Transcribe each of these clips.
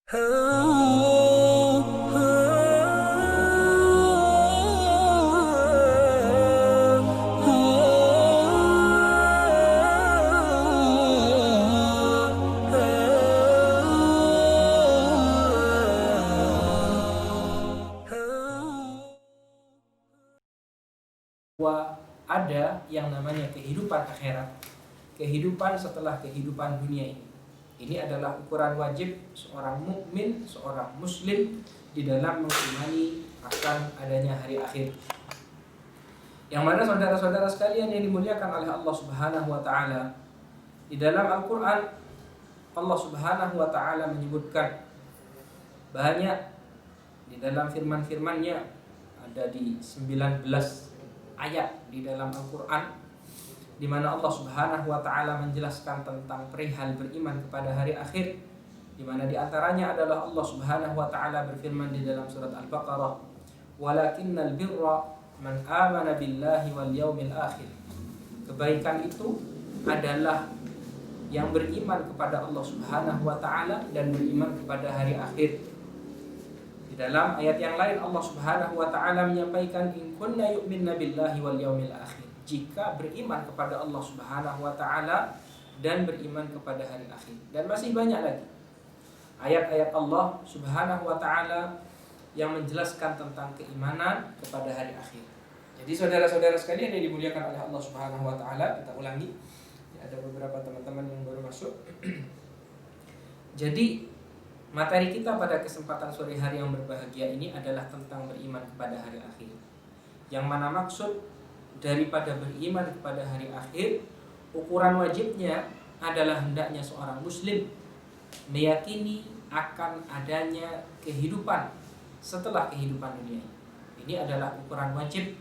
Ada yang namanya kehidupan akhirat, kehidupan setelah kehidupan dunia ini. Ini adalah ukuran wajib seorang mukmin, seorang muslim di dalam mengimani akan adanya hari akhir. Yang mana saudara-saudara sekalian yang dimuliakan oleh Allah Subhanahu wa taala, di dalam Al-Qur'an Allah Subhanahu wa taala menyebutkan banyak di dalam firman-firman-Nya, ada di 19 ayat di dalam Al-Qur'an, di mana Allah Subhanahu wa taala menjelaskan tentang perihal beriman kepada hari akhir, di mana di antaranya adalah Allah Subhanahu wa taala berfirman di dalam surat Al-Baqarah, "Walakinnal birra man amana billahi wal yaumil akhir." Kebaikan itu adalah yang beriman kepada Allah Subhanahu wa taala dan beriman kepada hari akhir. Di dalam ayat yang lain Allah Subhanahu wa taala menyampaikan, "In kunna yu'minna billahi wal yaumil akhir." Jika beriman kepada Allah Subhanahu wa taala dan beriman kepada hari akhir. Dan masih banyak lagi ayat-ayat Allah Subhanahu wa taala yang menjelaskan tentang keimanan kepada hari akhir. Jadi saudara-saudara sekalian yang dimuliakan oleh Allah Subhanahu wa taala, kita ulangi. Ada beberapa teman-teman yang baru masuk. Jadi materi kita pada kesempatan sore hari yang berbahagia ini adalah tentang beriman kepada hari akhir. Yang mana maksud daripada beriman kepada hari akhir, ukuran wajibnya adalah hendaknya seorang muslim meyakini akan adanya kehidupan setelah kehidupan dunia ini. Ini adalah ukuran wajib,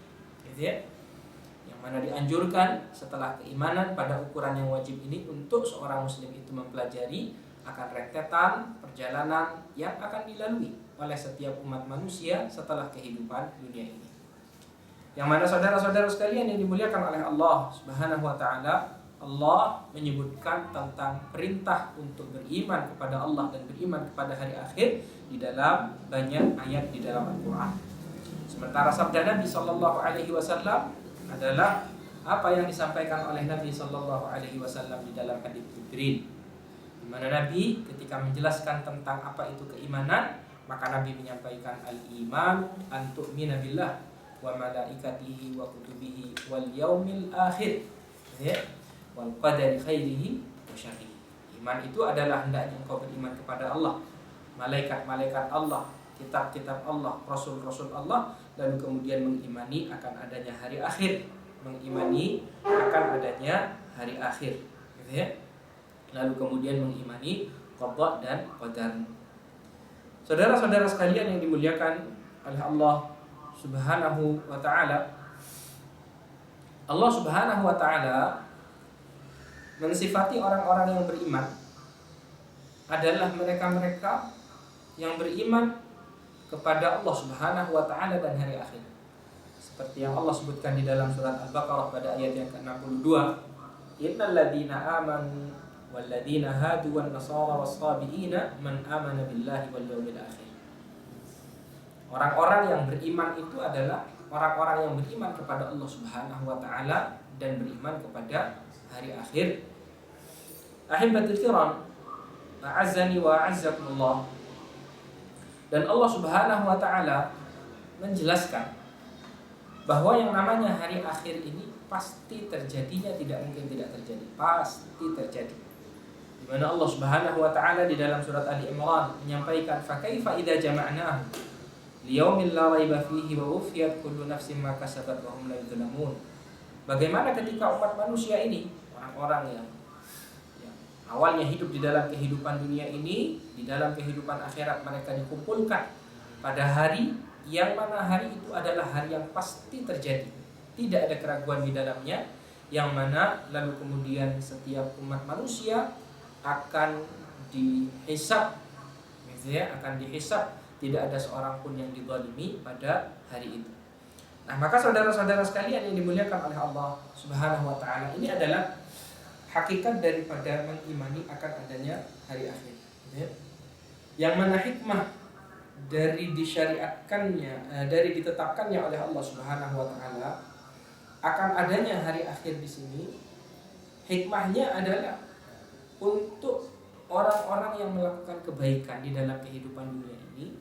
gitu ya. Yang mana dianjurkan setelah keimanan pada ukuran yang wajib ini untuk seorang muslim itu mempelajari akan rentetan perjalanan yang akan dilalui oleh setiap umat manusia setelah kehidupan dunia ini. Yang mana saudara-saudara sekalian yang dimuliakan oleh Allah Subhanahu wa taala, Allah menyebutkan tentang perintah untuk beriman kepada Allah dan beriman kepada hari akhir di dalam banyak ayat di dalam Al-Qur'an. Sementara sabda Nabi sallallahu alaihi wasallam adalah apa yang disampaikan oleh Nabi sallallahu alaihi wasallam di dalam hadits Jibril, di mana Nabi ketika menjelaskan tentang apa itu keimanan, maka Nabi menyampaikan al-iman an tu'mina billah wa malaikatihi wa kutubihi wal yaumil akhir, ya, wal qadari khairihi wa syarrihi. Iman itu adalah hendaknya engkau beriman kepada Allah, malaikat-malaikat Allah, kitab-kitab Allah, rasul-rasul Allah, lalu kemudian mengimani akan adanya hari akhir, mengimani akan adanya hari akhir, gitu ya. Lalu kemudian mengimani qada dan qadar. Saudara-saudara sekalian yang dimuliakan oleh Allah Subhanahu wa taala, Allah Subhanahu wa taala mensifati orang-orang yang beriman adalah mereka-mereka yang beriman kepada Allah Subhanahu wa taala dan hari akhir. Seperti yang Allah sebutkan di dalam surat Al-Baqarah pada ayat yang ke-62, "Innal ladzina amanu walladzina hadu wan nasara was-sabiina man amana billahi wal yawmil akhir." Orang-orang yang beriman itu adalah orang-orang yang beriman kepada Allah Subhanahu wa taala dan beriman kepada hari akhir. Ahibbatul kiram, a'azzani wa a'azzakumullah. Dan Allah Subhanahu wa taala menjelaskan bahwa yang namanya hari akhir ini pasti terjadinya, tidak mungkin tidak terjadi, pasti terjadi. Di mana Allah Subhanahu wa taala di dalam surat Ali Imran menyampaikan, "Fa kaifa idza jama'nahum liyaumin la raiba fihi wa wufiyat kullu nafsin ma kasabat wa hum la yuzlamun." Bagaimana ketika umat manusia ini, orang-orang yang awalnya hidup di dalam kehidupan dunia ini, di dalam kehidupan akhirat mereka dikumpulkan pada hari yang mana hari itu adalah hari yang pasti terjadi, tidak ada keraguan di dalamnya, yang mana lalu kemudian setiap umat manusia akan dihisab, gitu ya, akan dihisab, tidak ada seorang pun yang dizalimi pada hari itu. Nah, maka saudara-saudara sekalian yang dimuliakan oleh Allah Subhanahu wa taala, ini adalah hakikat daripada mengimani akan adanya hari akhir, gitu ya. Yang mana hikmah dari dari ditetapkannya oleh Allah Subhanahu wa taala akan adanya hari akhir di sini, hikmahnya adalah untuk orang-orang yang melakukan kebaikan di dalam kehidupan dunia ini,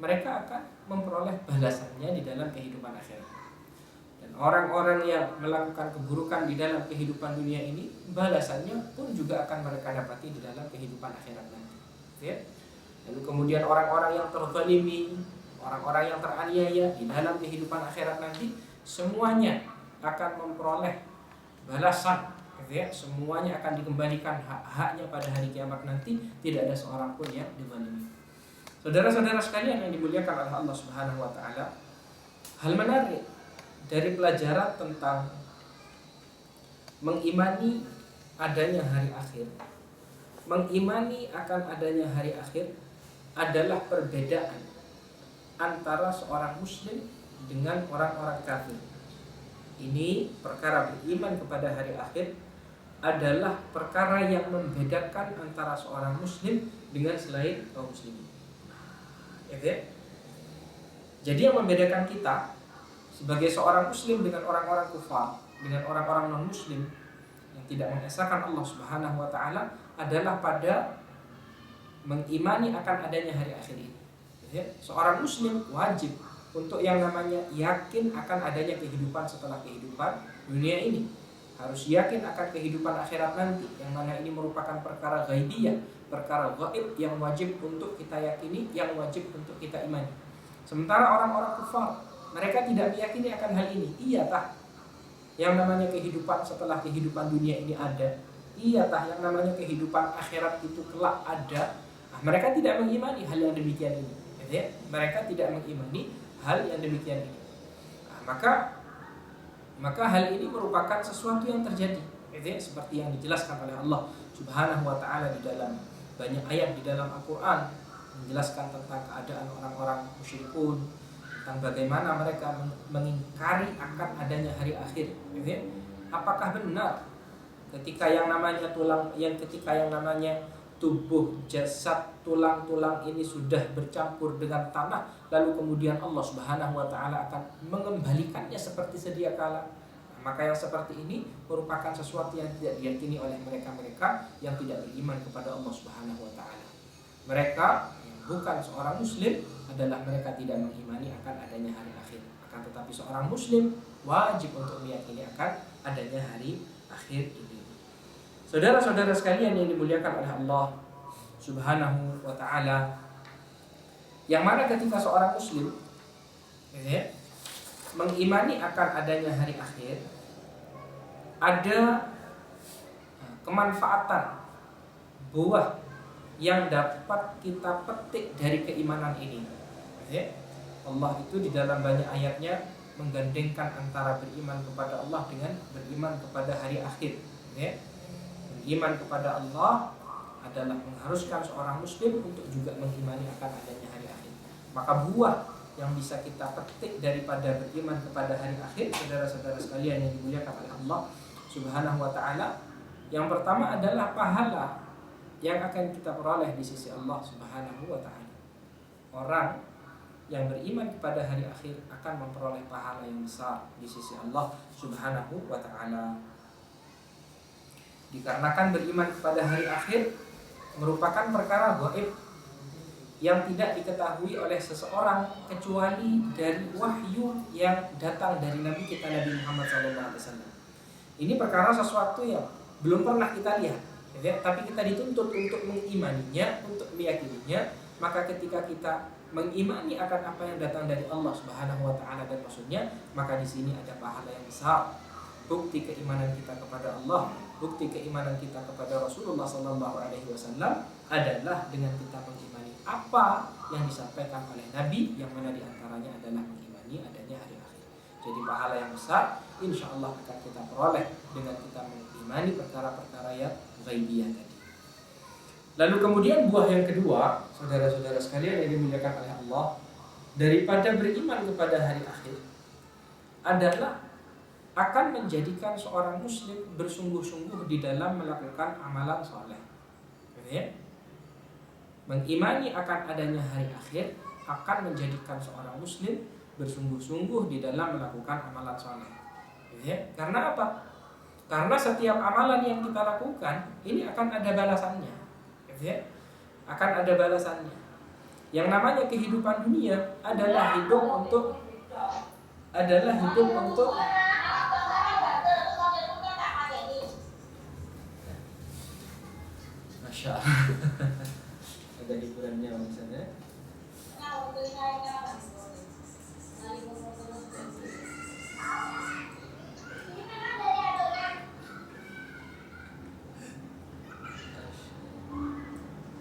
mereka akan memperoleh balasannya di dalam kehidupan akhirat. Dan orang-orang yang melakukan keburukan di dalam kehidupan dunia ini, balasannya pun juga akan mereka dapati di dalam kehidupan akhirat nanti. Ya? Lalu kemudian orang-orang yang terzalimi, orang-orang yang teraniaya di dalam kehidupan akhirat nanti, semuanya akan memperoleh balasan. Ya, semuanya akan dikembalikan hak-haknya pada hari kiamat nanti, tidak ada seorang pun yang dizalimi. Saudara-saudara sekalian yang dimuliakan oleh Allah Subhanahu wa taala, hal menarik dari pelajaran tentang mengimani adanya hari akhir, mengimani akan adanya hari akhir adalah perbedaan antara seorang muslim dengan orang-orang kafir. Ini perkara beriman kepada hari akhir adalah perkara yang membedakan antara seorang muslim dengan selain kaum muslimin. Okay? Jadi yang membedakan kita sebagai seorang muslim dengan orang-orang kufar, dengan orang-orang non-muslim yang tidak mengesahkan Allah Subhanahu wa taala adalah pada mengimani akan adanya hari akhir ini. Okay? Seorang muslim wajib untuk yang namanya yakin akan adanya kehidupan setelah kehidupan dunia ini. Harus yakin akan kehidupan akhirat nanti, yang mana ini merupakan perkara ghaibiyah, perkara gaib yang wajib untuk kita yakini, yang wajib untuk kita imani. Sementara orang-orang kufar, mereka tidak meyakini akan hal ini. Iya tah, yang namanya kehidupan setelah kehidupan dunia ini ada. Iya tah, yang namanya kehidupan akhirat itu kelak ada. Nah, mereka tidak mengimani hal yang demikian ini. Ya, mereka tidak mengimani hal yang demikian ini. Nah, maka hal ini merupakan sesuatu yang terjadi, ya, seperti yang dijelaskan oleh Allah Subhanahu wa taala di dalam banyak ayat di dalam Al-Qur'an, menjelaskan tentang keadaan orang-orang musyrikun, tentang bagaimana mereka mengingkari akan adanya hari akhir. Ya. Apakah benar ketika yang namanya tubuh, jasad, tulang-tulang ini sudah bercampur dengan tanah, lalu kemudian Allah Subhanahu wa taala akan mengembalikannya seperti sedia kala? Maka yang seperti ini merupakan sesuatu yang tidak diyakini oleh mereka-mereka yang tidak beriman kepada Allah Subhanahu wa taala. Mereka yang bukan seorang muslim adalah mereka tidak mengimani akan adanya hari akhir. Akan tetapi seorang muslim wajib untuk meyakini akan adanya hari akhir ini. Saudara-saudara sekalian yang dimuliakan oleh Allah Subhanahu wa taala, yang mana ketika seorang muslim mengimani akan adanya hari akhir, ada kemanfaatan buah yang dapat kita petik dari keimanan ini. Allah itu di dalam banyak ayatnya menggandengkan antara beriman kepada Allah dengan beriman kepada hari akhir. Iman kepada Allah adalah mengharuskan seorang muslim untuk juga mengimani akan adanya hari akhir. Maka buah yang bisa kita petik daripada beriman kepada hari akhir, saudara-saudara sekalian yang dimuliakan oleh Allah Subhanahu wa taala, yang pertama adalah pahala yang akan kita peroleh di sisi Allah Subhanahu wa taala. Orang yang beriman kepada hari akhir akan memperoleh pahala yang besar di sisi Allah Subhanahu wa taala. Dikarenakan beriman kepada hari akhir merupakan perkara gaib yang tidak diketahui oleh seseorang kecuali dari wahyu yang datang dari Nabi kita Nabi Muhammad SAW. Ini perkara sesuatu yang belum pernah kita lihat, ya, tapi kita dituntut untuk mengimaninya, untuk meyakininya. Maka ketika kita mengimani akan apa yang datang dari Allah Subhanahu wa taala dan Rasulnya, maka di sini ada pahala yang besar. Bukti keimanan kita kepada Allah, bukti keimanan kita kepada Rasulullah SAW adalah dengan kita mengimani apa yang disampaikan oleh Nabi, yang mana diantaranya adalah mengimani adanya hari akhir. Jadi pahala yang besar insya Allah akan kita peroleh dengan kita mengimani perkara-perkara yang ghaibiyah tadi. Lalu kemudian buah yang kedua, saudara-saudara sekalian yang dimuliakan oleh Allah, daripada beriman kepada hari akhir adalah akan menjadikan seorang muslim bersungguh-sungguh di dalam melakukan amalan soleh. Mengimani akan adanya hari akhir akan menjadikan seorang muslim bersungguh-sungguh di dalam melakukan amalan soleh. Ya, karena apa? Karena setiap amalan yang kita lakukan ini akan ada balasannya. Ya, akan ada balasannya. Yang namanya kehidupan dunia adalah hidup untuk Masya Allah. Ada hiburannya misalnya.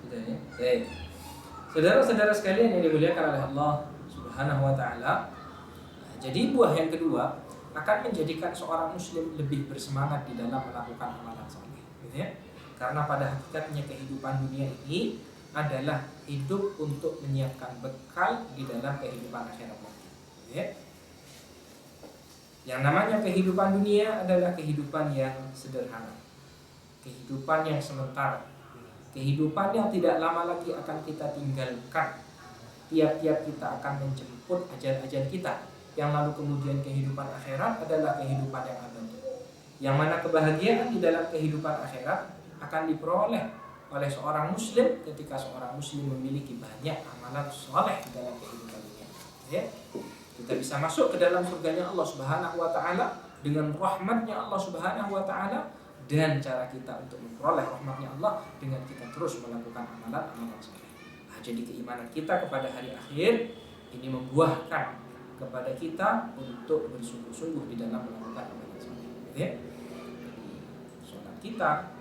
Sudah ya. Saudara-saudara sekalian yang dimuliakan oleh Allah Subhanahu wa taala. Jadi buah yang kedua akan menjadikan seorang muslim lebih bersemangat di dalam melakukan amalan saleh, gitu ya. Karena pada hakikatnya kehidupan dunia ini adalah hidup untuk menyiapkan bekal di dalam kehidupan akhirat nanti, gitu ya. Yang namanya kehidupan dunia adalah kehidupan yang sederhana, kehidupan yang sementara, kehidupan yang tidak lama lagi akan kita tinggalkan. Tiap-tiap kita akan menjemput ajal-ajal kita, yang lalu kemudian kehidupan akhirat adalah kehidupan yang abadi, yang mana kebahagiaan di dalam kehidupan akhirat akan diperoleh oleh seorang muslim ketika seorang muslim memiliki banyak amalan soleh di dalam kehidupan dunia. Ya. Kita bisa masuk ke dalam surganya Allah Subhanahu wa taala dengan rahmatnya Allah Subhanahu wa taala, dan cara kita untuk memperoleh rahmatnya Allah dengan kita terus melakukan amalan-amalan soleh. Nah, jadi keimanan kita kepada hari akhir ini membuahkan kepada kita untuk bersungguh-sungguh di dalam melakukan amalan soleh. Ya. Sholat kita,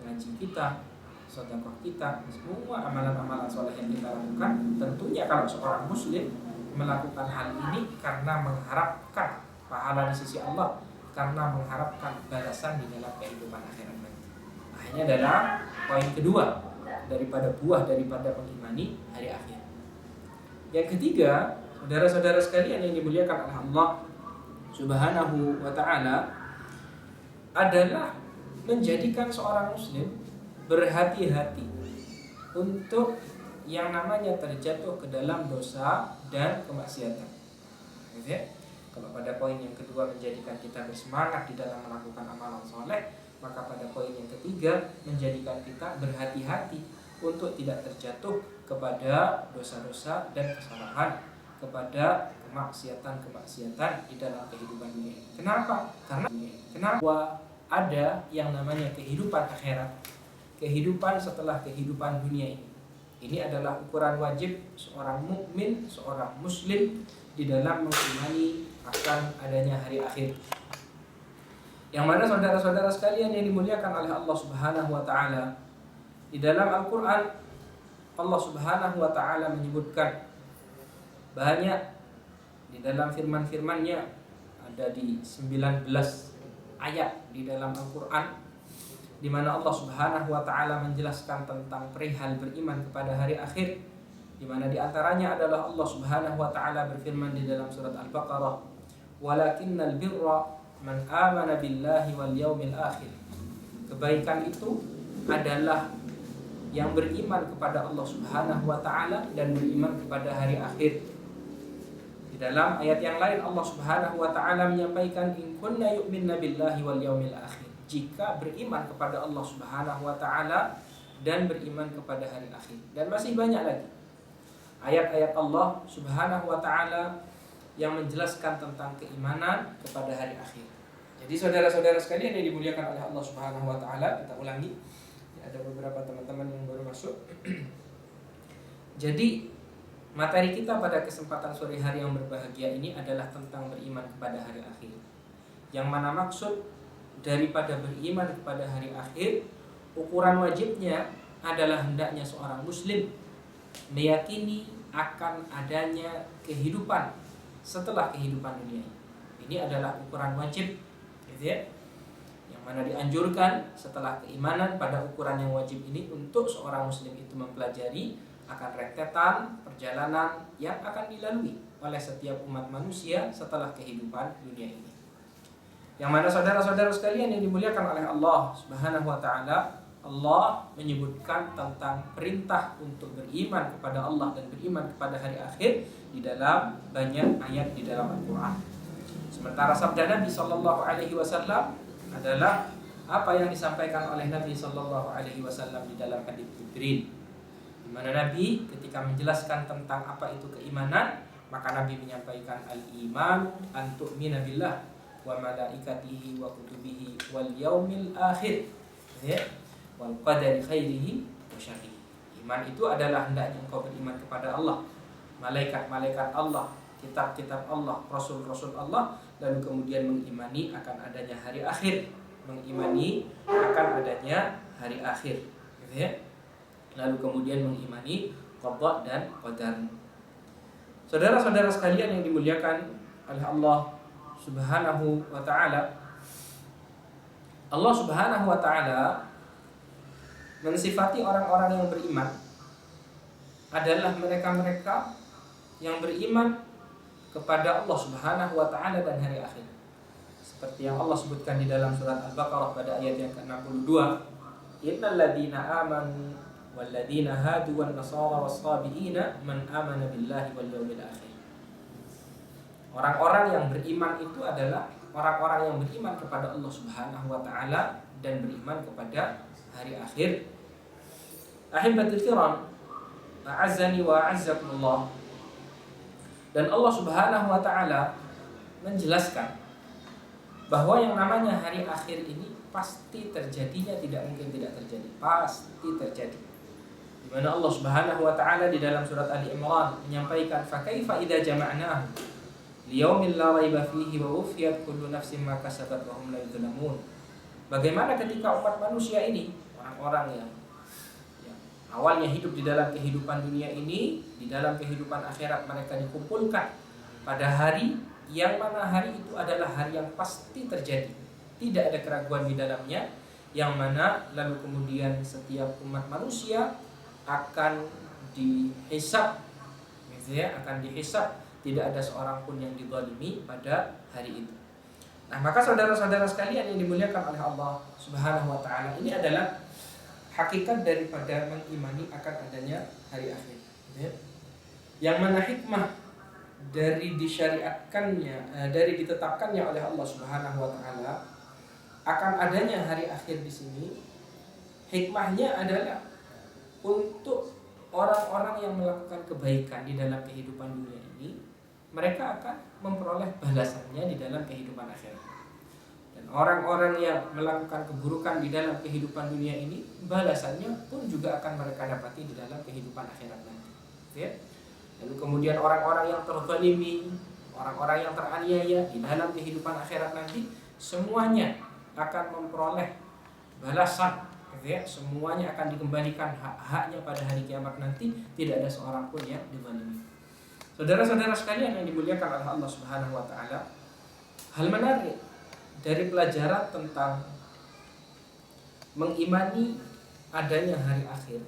ngaji kita, sedekah kita, semua amalan-amalan soleh yang kita lakukan, tentunya kalau seorang muslim melakukan hal ini karena mengharapkan pahala di sisi Allah, karena mengharapkan balasan di dalam kehidupan akhirat nanti. Nah, ini adalah poin kedua daripada buah daripada mengimani hari akhir. Yang ketiga, saudara-saudara sekalian yang dimuliakan oleh Allah Subhanahu wa taala, adalah menjadikan seorang muslim berhati-hati untuk yang namanya terjatuh ke dalam dosa dan kemaksiatan. Ya. Kalau pada poin yang kedua menjadikan kita bersemangat di dalam melakukan amalan soleh, maka pada poin yang ketiga menjadikan kita berhati-hati untuk tidak terjatuh kepada dosa-dosa dan kesalahan, kepada kemaksiatan-kemaksiatan di dalam kehidupan dunia. Kenapa? Kenapa ada yang namanya kehidupan akhirat, kehidupan setelah kehidupan dunia ini. Ini adalah ukuran wajib seorang mukmin, seorang muslim di dalam mengimani akan adanya hari akhir. Yang mana saudara-saudara sekalian yang dimuliakan oleh Allah Subhanahu wa taala, di dalam Al-Qur'an Allah Subhanahu wa taala menyebutkan banyak di dalam firman-firman-Nya, ada di 19 ayat di dalam Al-Qur'an, di mana Allah Subhanahu wa taala menjelaskan tentang perihal beriman kepada hari akhir, di mana di antaranya adalah Allah Subhanahu wa taala berfirman di dalam surat Al-Baqarah, "Walakinnal birra man amana billahi wal yaumil akhir." Kebaikan itu adalah yang beriman kepada Allah Subhanahu wa taala dan beriman kepada hari akhir. Di dalam ayat yang lain Allah Subhanahu wa taala menyampaikan, "In kunna yu'minna billahi wal yaumil akhir." Jika beriman kepada Allah Subhanahu wa taala dan beriman kepada hari akhir. Dan masih banyak lagi ayat-ayat Allah Subhanahu wa taala yang menjelaskan tentang keimanan kepada hari akhir. Jadi saudara-saudara sekalian yang dimuliakan oleh Allah Subhanahu wa taala, kita ulangi. Ada beberapa teman-teman yang baru masuk. Jadi materi kita pada kesempatan sore hari yang berbahagia ini adalah tentang beriman kepada hari akhir. Yang mana maksud daripada beriman kepada hari akhir, ukuran wajibnya adalah hendaknya seorang muslim meyakini akan adanya kehidupan setelah kehidupan dunia. Ini adalah ukuran wajib, gitu ya. Yang mana dianjurkan setelah keimanan pada ukuran yang wajib ini untuk seorang muslim itu mempelajari akan rentetan perjalanan yang akan dilalui oleh setiap umat manusia setelah kehidupan dunia ini. Yang mana saudara-saudara sekalian yang dimuliakan oleh Allah Subhanahu wa taala, Allah menyebutkan tentang perintah untuk beriman kepada Allah dan beriman kepada hari akhir di dalam banyak ayat di dalam Al-Quran. Sementara sabda Nabi Sallallahu Alaihi Wasallam adalah apa yang disampaikan oleh Nabi Sallallahu Alaihi Wasallam di dalam hadits Jibril, di mana Nabi ketika menjelaskan tentang apa itu keimanan, maka Nabi menyampaikan al-iman an tu'mina billah wa malaikatihi wa kutubihi wal yaumil akhir, ya, wal qadari khairihi wa syarrihi. Iman itu adalah hendaknya engkau beriman kepada Allah, malaikat-malaikat Allah, kitab-kitab Allah, rasul-rasul Allah, lalu kemudian mengimani akan adanya hari akhir, mengimani akan adanya hari akhir, gitu ya. Lalu kemudian mengimani qada dan qadar. Saudara-saudara sekalian yang dimuliakan oleh Allah Subhanahu wa taala, Allah Subhanahu wa taala mensifati orang-orang yang beriman adalah mereka-mereka yang beriman kepada Allah Subhanahu wa taala dan hari akhir. Seperti yang Allah sebutkan di dalam surat Al-Baqarah pada ayat yang ke-62, innal ladzina amanu wal ladzina hadu wan nasara was-sabiina man amana billahi wal yawmil akhir. Orang-orang yang beriman itu adalah orang-orang yang beriman kepada Allah Subhanahu wa taala dan beriman kepada hari akhir. Ahibatul kiram, a'azzani wa a'azzakumullah. Dan Allah Subhanahu wa taala menjelaskan bahwa yang namanya hari akhir ini pasti terjadinya, tidak mungkin tidak terjadi, pasti terjadi. Di mana Allah Subhanahu wa taala di dalam surat Ali Imran menyampaikan fa kaifa idza jama'nahu liyaumil la raiba fihi wa wufiyat kullu nafsin ma kasabat wa hum la yuzlamun. Bagaimana ketika umat manusia ini, orang-orang yang awalnya hidup di dalam kehidupan dunia ini, di dalam kehidupan akhirat mereka dikumpulkan pada hari yang mana hari itu adalah hari yang pasti terjadi, tidak ada keraguan di dalamnya, yang mana lalu kemudian setiap umat manusia akan dihisab, akan dihisab, tidak ada seorang pun yang dizalimi pada hari itu. Nah, maka saudara-saudara sekalian yang dimuliakan oleh Allah Subhanahu wa taala, ini adalah hakikat daripada mengimani akan adanya hari akhir, ya. Yang mana hikmah dari disyariatkannya, dari ditetapkannya oleh Allah Subhanahu wa taala akan adanya hari akhir di sini, hikmahnya adalah untuk orang-orang yang melakukan kebaikan di dalam kehidupan dunia ini, mereka akan memperoleh balasannya di dalam kehidupan akhirat. Dan orang-orang yang melakukan keburukan di dalam kehidupan dunia ini, balasannya pun juga akan mereka dapati di dalam kehidupan akhirat nanti, ya. Lalu kemudian orang-orang yang terzalimi, orang-orang yang teraniaya di dalam kehidupan akhirat nanti, semuanya akan memperoleh balasan, gitu ya. Semuanya akan dikembalikan hak-haknya pada hari kiamat nanti, tidak ada seorang pun yang dizalimi. Saudara-saudara sekalian yang dimuliakan oleh Allah Subhanahu wa taala, hal menarik dari pelajaran tentang mengimani adanya hari akhir,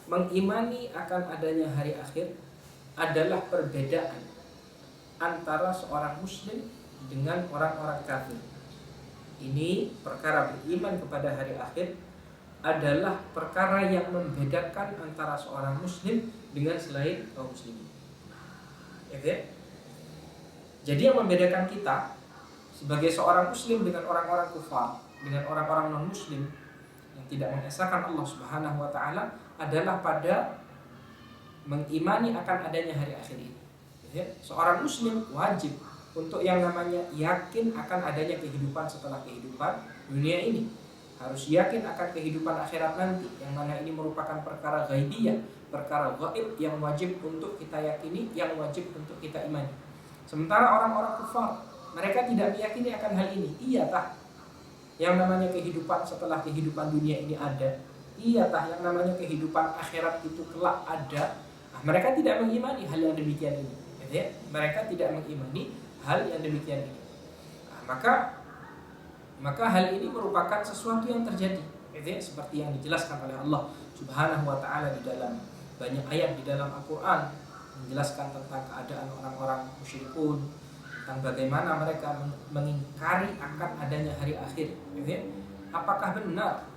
mengimani akan adanya hari akhir adalah perbedaan antara seorang muslim dengan orang-orang kafir. Ini perkara beriman kepada hari akhir adalah perkara yang membedakan antara seorang muslim dengan selain kaum muslimin. Ya, jadi yang membedakan kita sebagai seorang muslim dengan orang-orang kufar, dengan orang-orang non-muslim yang tidak mengesahkan Allah Subhanahu wa taala adalah pada mengimani akan adanya hari akhir ini. Ya, seorang muslim wajib untuk yang namanya yakin akan adanya kehidupan setelah kehidupan dunia ini. Harus yakin akan kehidupan akhirat nanti, yang mana ini merupakan perkara ghaibiyah, perkara gaib yang wajib untuk kita yakini, yang wajib untuk kita imani. Sementara orang-orang kufar, mereka tidak meyakini akan hal ini. Iya tah, yang namanya kehidupan setelah kehidupan dunia ini ada. Iya tah, yang namanya kehidupan akhirat itu kelak ada. Nah, mereka tidak mengimani hal yang demikian ini. Ya, mereka tidak mengimani hal yang demikian ini. Nah, maka hal ini merupakan sesuatu yang terjadi, ya, seperti yang dijelaskan oleh Allah Subhanahu wa taala di dalam banyak ayat di dalam Al-Qur'an, menjelaskan tentang keadaan orang-orang musyrikun, tentang bagaimana mereka mengingkari akan adanya hari akhir, ya. Apakah benar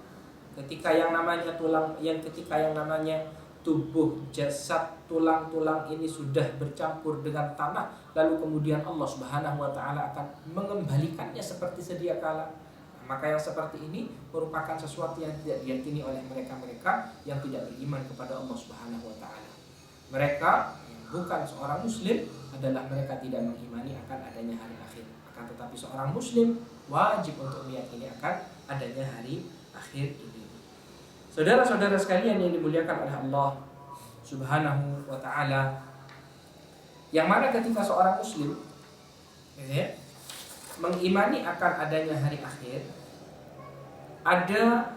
ketika yang namanya tubuh, jasad, tulang-tulang ini sudah bercampur dengan tanah, lalu kemudian Allah Subhanahu wa taala akan mengembalikannya seperti sedia kala. Maka yang seperti ini merupakan sesuatu yang tidak diyakini oleh mereka-mereka yang tidak beriman kepada Allah Subhanahu wa taala. Mereka yang bukan seorang muslim adalah mereka tidak mengimani akan adanya hari akhir. Akan tetapi seorang muslim wajib untuk meyakini akan adanya hari akhir ini. Saudara-saudara sekalian yang dimuliakan oleh Allah Subhanahu wa taala, yang mana ketika seorang muslim mengimani akan adanya hari akhir, ada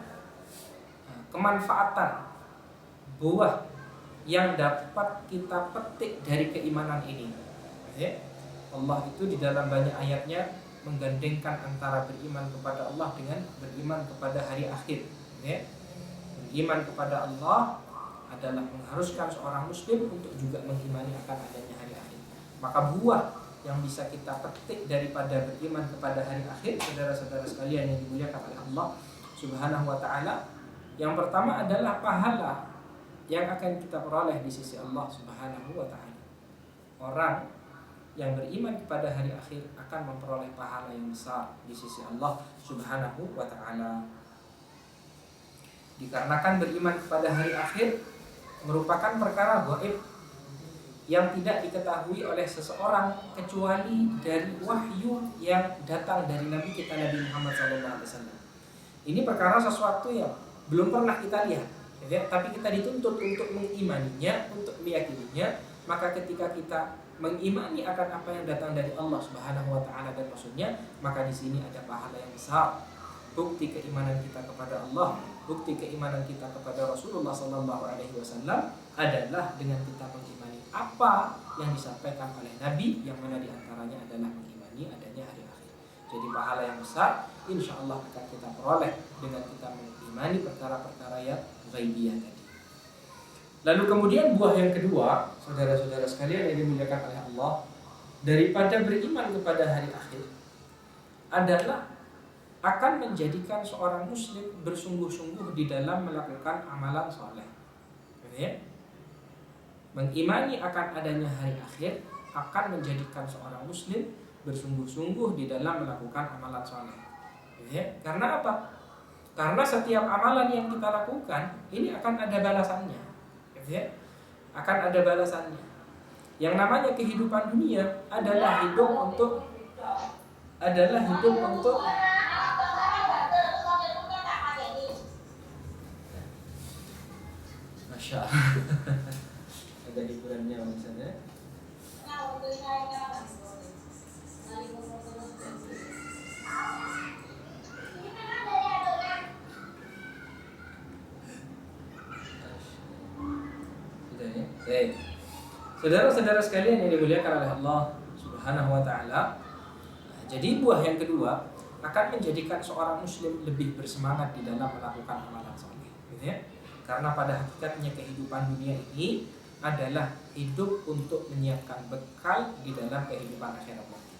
kemanfaatan buah yang dapat kita petik dari keimanan ini. Allah itu di dalam banyak ayatnya menggandengkan antara beriman kepada Allah dengan beriman kepada hari akhir. Beriman kepada Allah adalah mengharuskan seorang muslim untuk juga mengimani akan adanya hari akhir. Maka buah yang bisa kita petik daripada beriman kepada hari akhir, saudara-saudara sekalian yang dimuliakan oleh Allah Subhanahu wa taala, yang pertama adalah pahala yang akan kita peroleh di sisi Allah Subhanahu wa taala. Orang yang beriman kepada hari akhir akan memperoleh pahala yang besar di sisi Allah Subhanahu wa taala. Dikarenakan beriman kepada hari akhir merupakan perkara gaib yang tidak diketahui oleh seseorang kecuali dari wahyu yang datang dari Nabi kita Nabi Muhammad SAW. Ini perkara sesuatu yang belum pernah kita lihat, tapi kita dituntut untuk mengimaninya, untuk meyakininya. Maka ketika kita mengimani akan apa yang datang dari Allah Subhanahu wa taala dan Rasulnya, maka di sini ada pahala yang besar. Bukti keimanan kita kepada Allah, bukti keimanan kita kepada Rasulullah SAW adalah dengan kita mengimani apa yang disampaikan oleh Nabi, yang mana diantaranya adalah mengimani adanya hari akhir. Jadi pahala yang besar insya Allah akan kita peroleh dengan kita mengimani perkara-perkara yang ghaibiyah tadi. Lalu kemudian buah yang kedua, saudara-saudara sekalian yang dimuliakan oleh Allah, daripada beriman kepada hari akhir adalah akan menjadikan seorang muslim bersungguh-sungguh di dalam melakukan amalan soleh. Mengimani akan adanya hari akhir akan menjadikan seorang muslim bersungguh-sungguh di dalam melakukan amalan soleh. Karena apa? Karena setiap amalan yang kita lakukan ini akan ada balasannya. Akan ada balasannya. Yang namanya kehidupan dunia adalah hidup untuk Masya Allah. Ada hiburannya misalnya. Sudah ya. Saudara-saudara sekalian yang dimuliakan oleh Allah Subhanahu wa taala, jadi buah yang kedua akan menjadikan seorang muslim lebih bersemangat di dalam melakukan amalan saleh, Karena pada hakikatnya kehidupan dunia ini adalah hidup untuk menyiapkan bekal di dalam kehidupan akhirat nanti.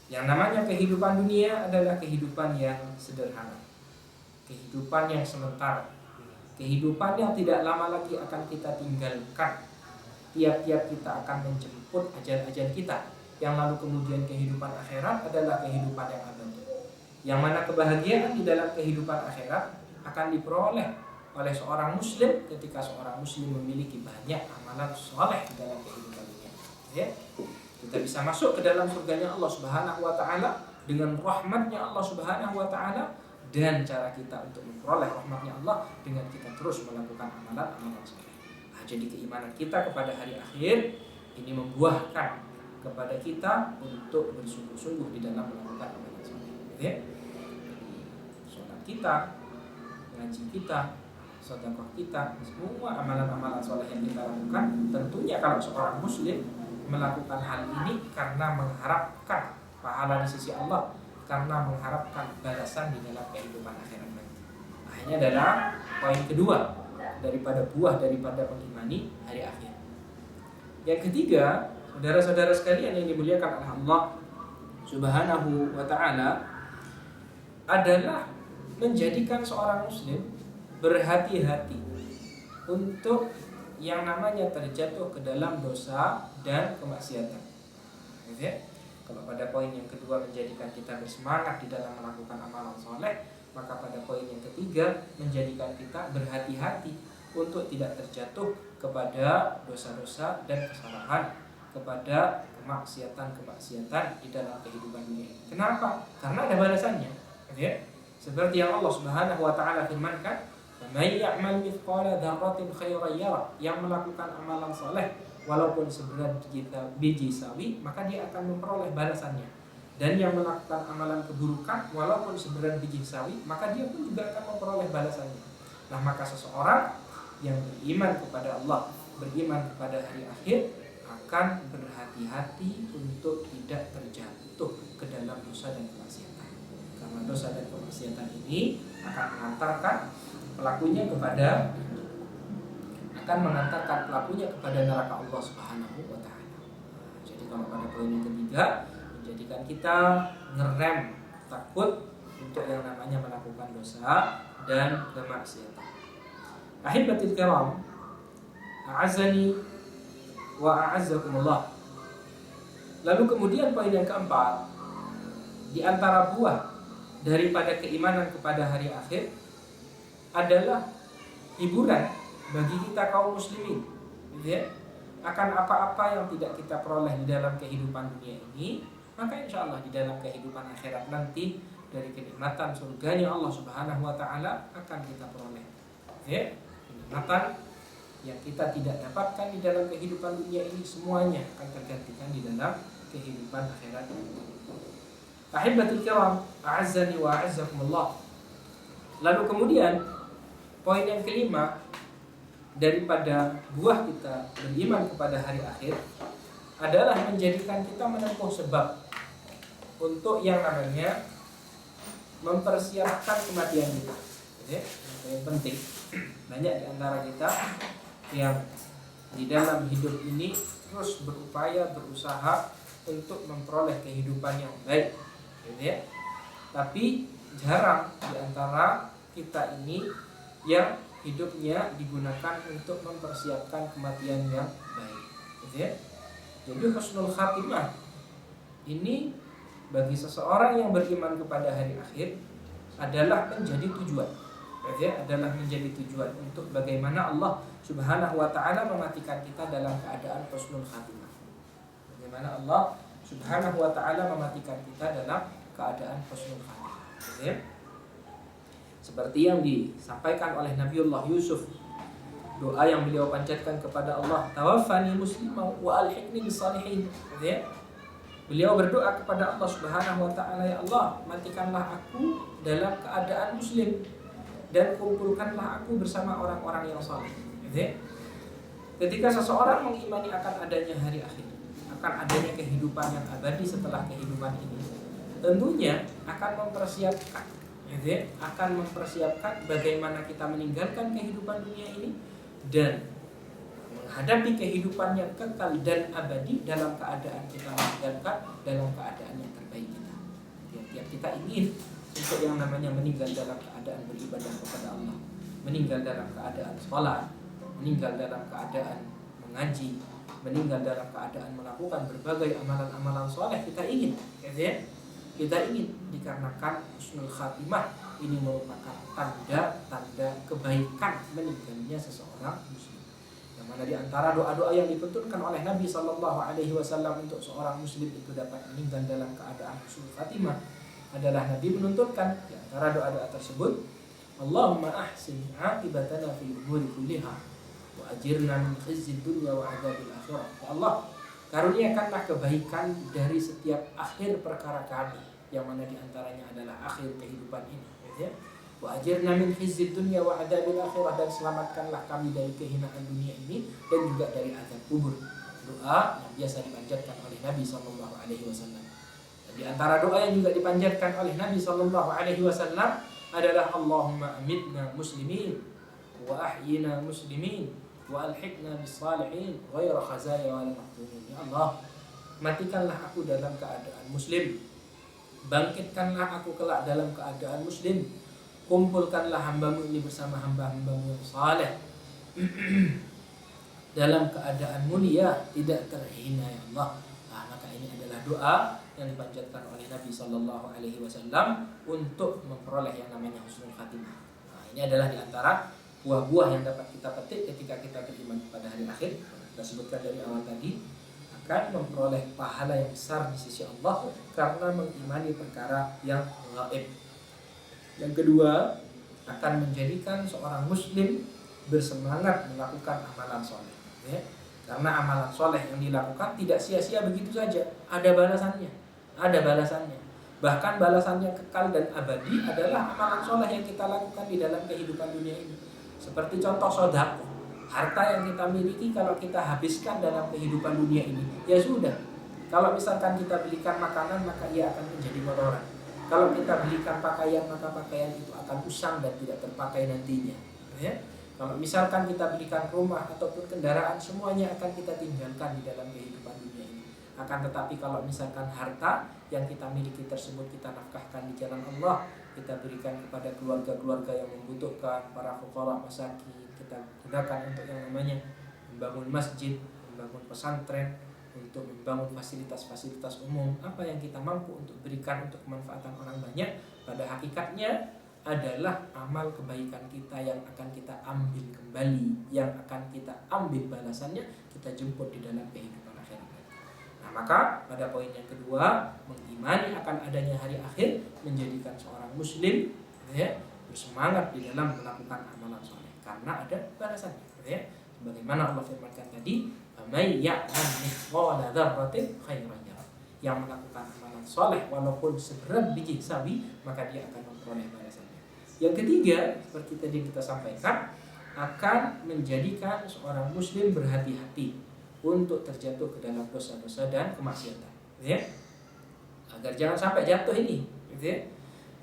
Yang namanya kehidupan dunia adalah kehidupan yang sederhana, kehidupan yang sementara, kehidupan yang tidak lama lagi akan kita tinggalkan. Tiap-tiap kita akan menjemput ajal-ajal kita, yang lalu kemudian kehidupan akhirat adalah kehidupan yang abadi, yang mana kebahagiaan di dalam kehidupan akhirat akan diperoleh oleh seorang muslim ketika seorang muslim memiliki banyak amalan soleh di dalam kehidupan dunia. Kita bisa masuk ke dalam surganya Allah Subhanahu wa taala dengan rahmatnya Allah Subhanahu wa taala, dan cara kita untuk memperoleh rahmatnya Allah dengan kita terus melakukan amalan-amalan soleh. Jadi keimanan kita kepada hari akhir ini membuahkan kepada kita untuk bersungguh-sungguh di dalam melakukan amalan soleh. Sholat kita, ngaji kita, sedekah kita, semua amalan-amalan soleh yang kita lakukan, tentunya kalau seorang muslim melakukan hal ini karena mengharapkan pahala di sisi Allah, karena mengharapkan balasan di dalam kehidupan akhirat nanti. Ini adalah poin kedua daripada buah daripada mengimani hari akhir. Yang ketiga, saudara-saudara sekalian yang dimuliakan oleh Allah Subhanahu wa taala, adalah menjadikan seorang muslim berhati-hati untuk yang namanya terjatuh ke dalam dosa dan kemaksiatan. Gitu ya? Kalau pada poin yang kedua menjadikan kita bersemangat di dalam melakukan amalan soleh, maka pada poin yang ketiga menjadikan kita berhati-hati untuk tidak terjatuh kepada dosa-dosa dan kesalahan, kepada kemaksiatan-kemaksiatan di dalam kehidupan dunia. Kenapa? Karena ada balasannya. Gitu ya? Seperti yang Allah Subhanahu wa taala firmankan, "Man ya'mal mithqala dzarratin khairan yarah." Yang melakukan amalan saleh walaupun seberat biji sawi, maka dia akan memperoleh balasannya. Dan yang melakukan amalan keburukan walaupun seberat biji sawi, maka dia pun juga akan memperoleh balasannya. Nah, maka seseorang yang beriman kepada Allah, beriman kepada hari akhir, akan berhati-hati untuk tidak terjatuh ke dalam dosa dan kemaksiatan. Karena dosa dan kemaksiatan ini akan mengantarkan pelakunya kepada neraka Allah Subhanahu wa taala. Jadi kalau pada poin yang ketiga menjadikan kita ngerem, takut untuk yang namanya melakukan dosa dan kemaksiatan. Ahibatil kiram, a'azzani wa a'azzakumullah. Lalu kemudian poin yang keempat, di antara buah daripada keimanan kepada hari akhir adalah hiburan bagi kita kaum muslimin, ya, akan apa-apa yang tidak kita peroleh di dalam kehidupan dunia ini, maka insya Allah di dalam kehidupan akhirat nanti dari kenikmatan surganya Allah Subhanahu wa taala akan kita peroleh. Ya, kenikmatan yang kita tidak dapatkan di dalam kehidupan dunia ini semuanya akan tergantikan di dalam kehidupan akhirat. Ahibatul kiram, a'azzani wa a'azzakumullah. Lalu kemudian poin yang kelima daripada buah kita beriman kepada hari akhir adalah menjadikan kita menempuh sebab untuk yang namanya mempersiapkan kematian kita. Jadi, yang penting, banyak di antara kita yang di dalam hidup ini terus berupaya, berusaha untuk memperoleh kehidupan yang baik, gitu ya. Tapi jarang di antara kita ini yang hidupnya digunakan untuk mempersiapkan kematian yang baik, gitu ya. Jadi husnul khatimah ini bagi seseorang yang beriman kepada hari akhir adalah menjadi tujuan, gitu ya, adalah menjadi tujuan untuk bagaimana Allah Subhanahu wa taala mematikan kita dalam keadaan husnul khatimah. Bagaimana Allah Subhanahu wa taala mematikan kita dalam keadaan husnul khatimah, gitu ya. Seperti yang disampaikan oleh Nabiullah Yusuf, doa yang beliau panjatkan kepada Allah, tawaffani muslimah wa alhiqni bisalihin, gitu ya. Beliau berdoa kepada Allah Subhanahu wa taala, ya Allah, matikanlah aku dalam keadaan muslim dan kumpulkanlah aku bersama orang-orang yang saleh, gitu ya. Ketika seseorang mengimani akan adanya hari akhir, akan adanya kehidupan yang abadi setelah kehidupan ini, tentunya akan mempersiapkan, gitu ya, akan mempersiapkan bagaimana kita meninggalkan kehidupan dunia ini dan menghadapi kehidupan yang kekal dan abadi dalam keadaan kita meninggalkan dalam keadaan yang terbaik kita. Tiap-tiap kita ingin untuk yang namanya meninggal dalam keadaan beribadah kepada Allah, meninggal dalam keadaan sholat, meninggal dalam keadaan mengaji, meninggal dalam keadaan melakukan berbagai amalan-amalan soleh. Kita ingin, gitu ya. Kita ingin dikarenakan husnul khatimah ini merupakan tanda-tanda kebaikan meninggalnya seseorang muslim. Yang mana di antara doa-doa yang dituntunkan oleh Nabi sallallahu alaihi wasallam untuk seorang muslim itu dapat meninggal dalam keadaan husnul khatimah adalah Nabi menuntunkan di antara doa-doa tersebut, Allahumma ahsin 'aqibatana fil umuri kulliha wa ajirna min khizyid dunya wa 'adzabil akhirah. Ya Allah, karuniakanlah kebaikan dari setiap akhir perkara kami, yang mana diantaranya adalah akhir kehidupan ini, ya. Wa ajirna min khizyid dunya wa adzabil akhirah, dan selamatkanlah kami dari kehinaan dunia ini dan juga dari azab kubur. Doa yang biasa dipanjatkan oleh Nabi sallallahu alaihi wasallam. Dan di antara doa yang juga dipanjatkan oleh Nabi sallallahu alaihi wasallam adalah Allahumma amitna muslimin wa ahyina muslimin wa alhiqna bis-salihin ghairu khazaya wal mahzunin. Ya Allah, matikanlah aku dalam keadaan muslim, bangkitkanlah aku kelak dalam keadaan muslim, kumpulkanlah hambamu ini bersama hamba-hambamu yang saleh dalam keadaan mulia, tidak terhina ya Allah. Nah, maka ini adalah doa yang dipanjatkan oleh Nabi Shallallahu Alaihi Wasallam untuk memperoleh yang namanya husnul khatimah. Nah, ini adalah diantara buah-buah yang dapat kita petik ketika kita beriman kepada hari akhir. Kita sebutkan dari awal tadi, akan memperoleh pahala yang besar di sisi Allah karena mengimani perkara yang gaib. Yang kedua, akan menjadikan seorang muslim bersemangat melakukan amalan soleh, ya. Karena amalan soleh yang dilakukan tidak sia-sia begitu saja, ada balasannya, bahkan balasannya kekal dan abadi adalah amalan soleh yang kita lakukan di dalam kehidupan dunia ini. Seperti contoh sedekah, harta yang kita miliki kalau kita habiskan dalam kehidupan dunia ini, ya sudah. Kalau misalkan kita belikan makanan, maka ia akan menjadi kotoran. Kalau kita belikan pakaian, maka pakaian itu akan usang dan tidak terpakai nantinya, ya. Kalau misalkan kita belikan rumah ataupun kendaraan, semuanya akan kita tinggalkan di dalam kehidupan dunia ini. Akan tetapi kalau misalkan harta yang kita miliki tersebut kita nafkahkan di jalan Allah, kita berikan kepada keluarga-keluarga yang membutuhkan, para fuqara masakin, kita gunakan untuk yang namanya membangun masjid, membangun pesantren, untuk membangun fasilitas-fasilitas umum. Apa yang kita mampu untuk berikan untuk kemanfaatan orang banyak, pada hakikatnya adalah amal kebaikan kita yang akan kita ambil kembali, yang akan kita ambil balasannya, kita jemput di dalam kehidupan akhirat. Nah, maka pada poin yang kedua, mengimani akan adanya hari akhir menjadikan seorang muslim, ya, bersemangat di dalam melakukan amalan soleh karena ada balasannya, ya. Sebagaimana Allah firmankan tadi, "May ya'mal mithqala dzarratin khairan yarah." Yang melakukan amalan soleh walaupun seberat biji sawi, maka dia akan memperoleh balasannya. Yang ketiga, seperti tadi kita sampaikan, akan menjadikan seorang muslim berhati-hati untuk terjatuh ke dalam dosa-dosa dan kemaksiatan, ya. Agar jangan sampai jatuh ini, gitu ya.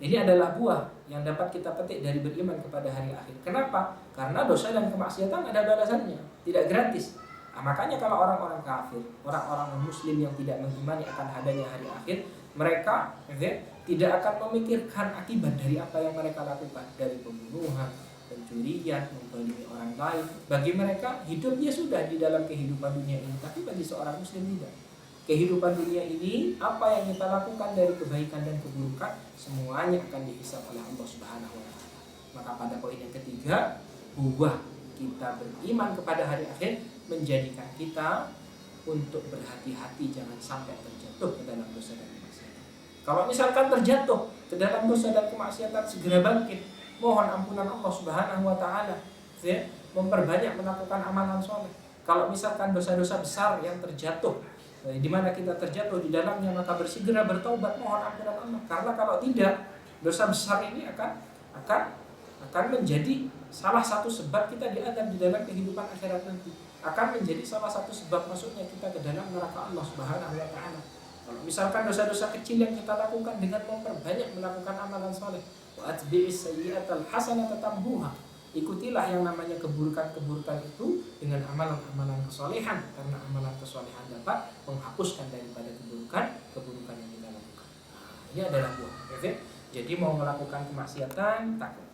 Ini adalah buah yang dapat kita petik dari beriman kepada hari akhir. Kenapa? Karena dosa dan kemaksiatan ada balasannya, tidak gratis. Nah, makanya kalau orang-orang kafir, orang-orang muslim yang tidak mengimani akan adanya hari akhir, mereka, gitu ya, tidak akan memikirkan akibat dari apa yang mereka lakukan, dari pembunuhan, pencurian, menzalimi orang lain. Bagi mereka hidupnya sudah di dalam kehidupan dunia ini, tapi bagi seorang muslim tidak. Kehidupan dunia ini, apa yang kita lakukan dari kebaikan dan keburukan, semuanya akan dihisab oleh Allah Subhanahu wa taala. Maka pada poin yang ketiga, buah kita beriman kepada hari akhir menjadikan kita untuk berhati-hati jangan sampai terjatuh ke dalam dosa dan kemaksiatan. Kalau misalkan terjatuh ke dalam dosa dan kemaksiatan, segera bangkit, mohon ampunan Allah Subhanahu wa taala, ya, memperbanyak melakukan amalan soleh. Kalau misalkan dosa-dosa besar yang terjatuh, di mana kita terjatuh di dalamnya, maka bersegera bertaubat, mohon ampunan Allah. Karena kalau tidak, dosa besar ini akan menjadi salah satu sebab kita diazab di dalam kehidupan akhirat nanti. Akan menjadi salah satu sebab masuknya kita ke dalam neraka Allah Subhanahu wa taala. Kalau misalkan dosa-dosa kecil yang kita lakukan dengan memperbanyak melakukan amalan soleh, wa atbi'is sayyi'atal hasanata tamhuha. Ikutilah yang namanya keburukan-keburukan itu dengan amalan-amalan kesolehan, karena amalan kesolehan dapat menghapuskan daripada keburukan yang kita lakukan. Nah, ini adalah buah. Jadi mau melakukan kemaksiatan takut.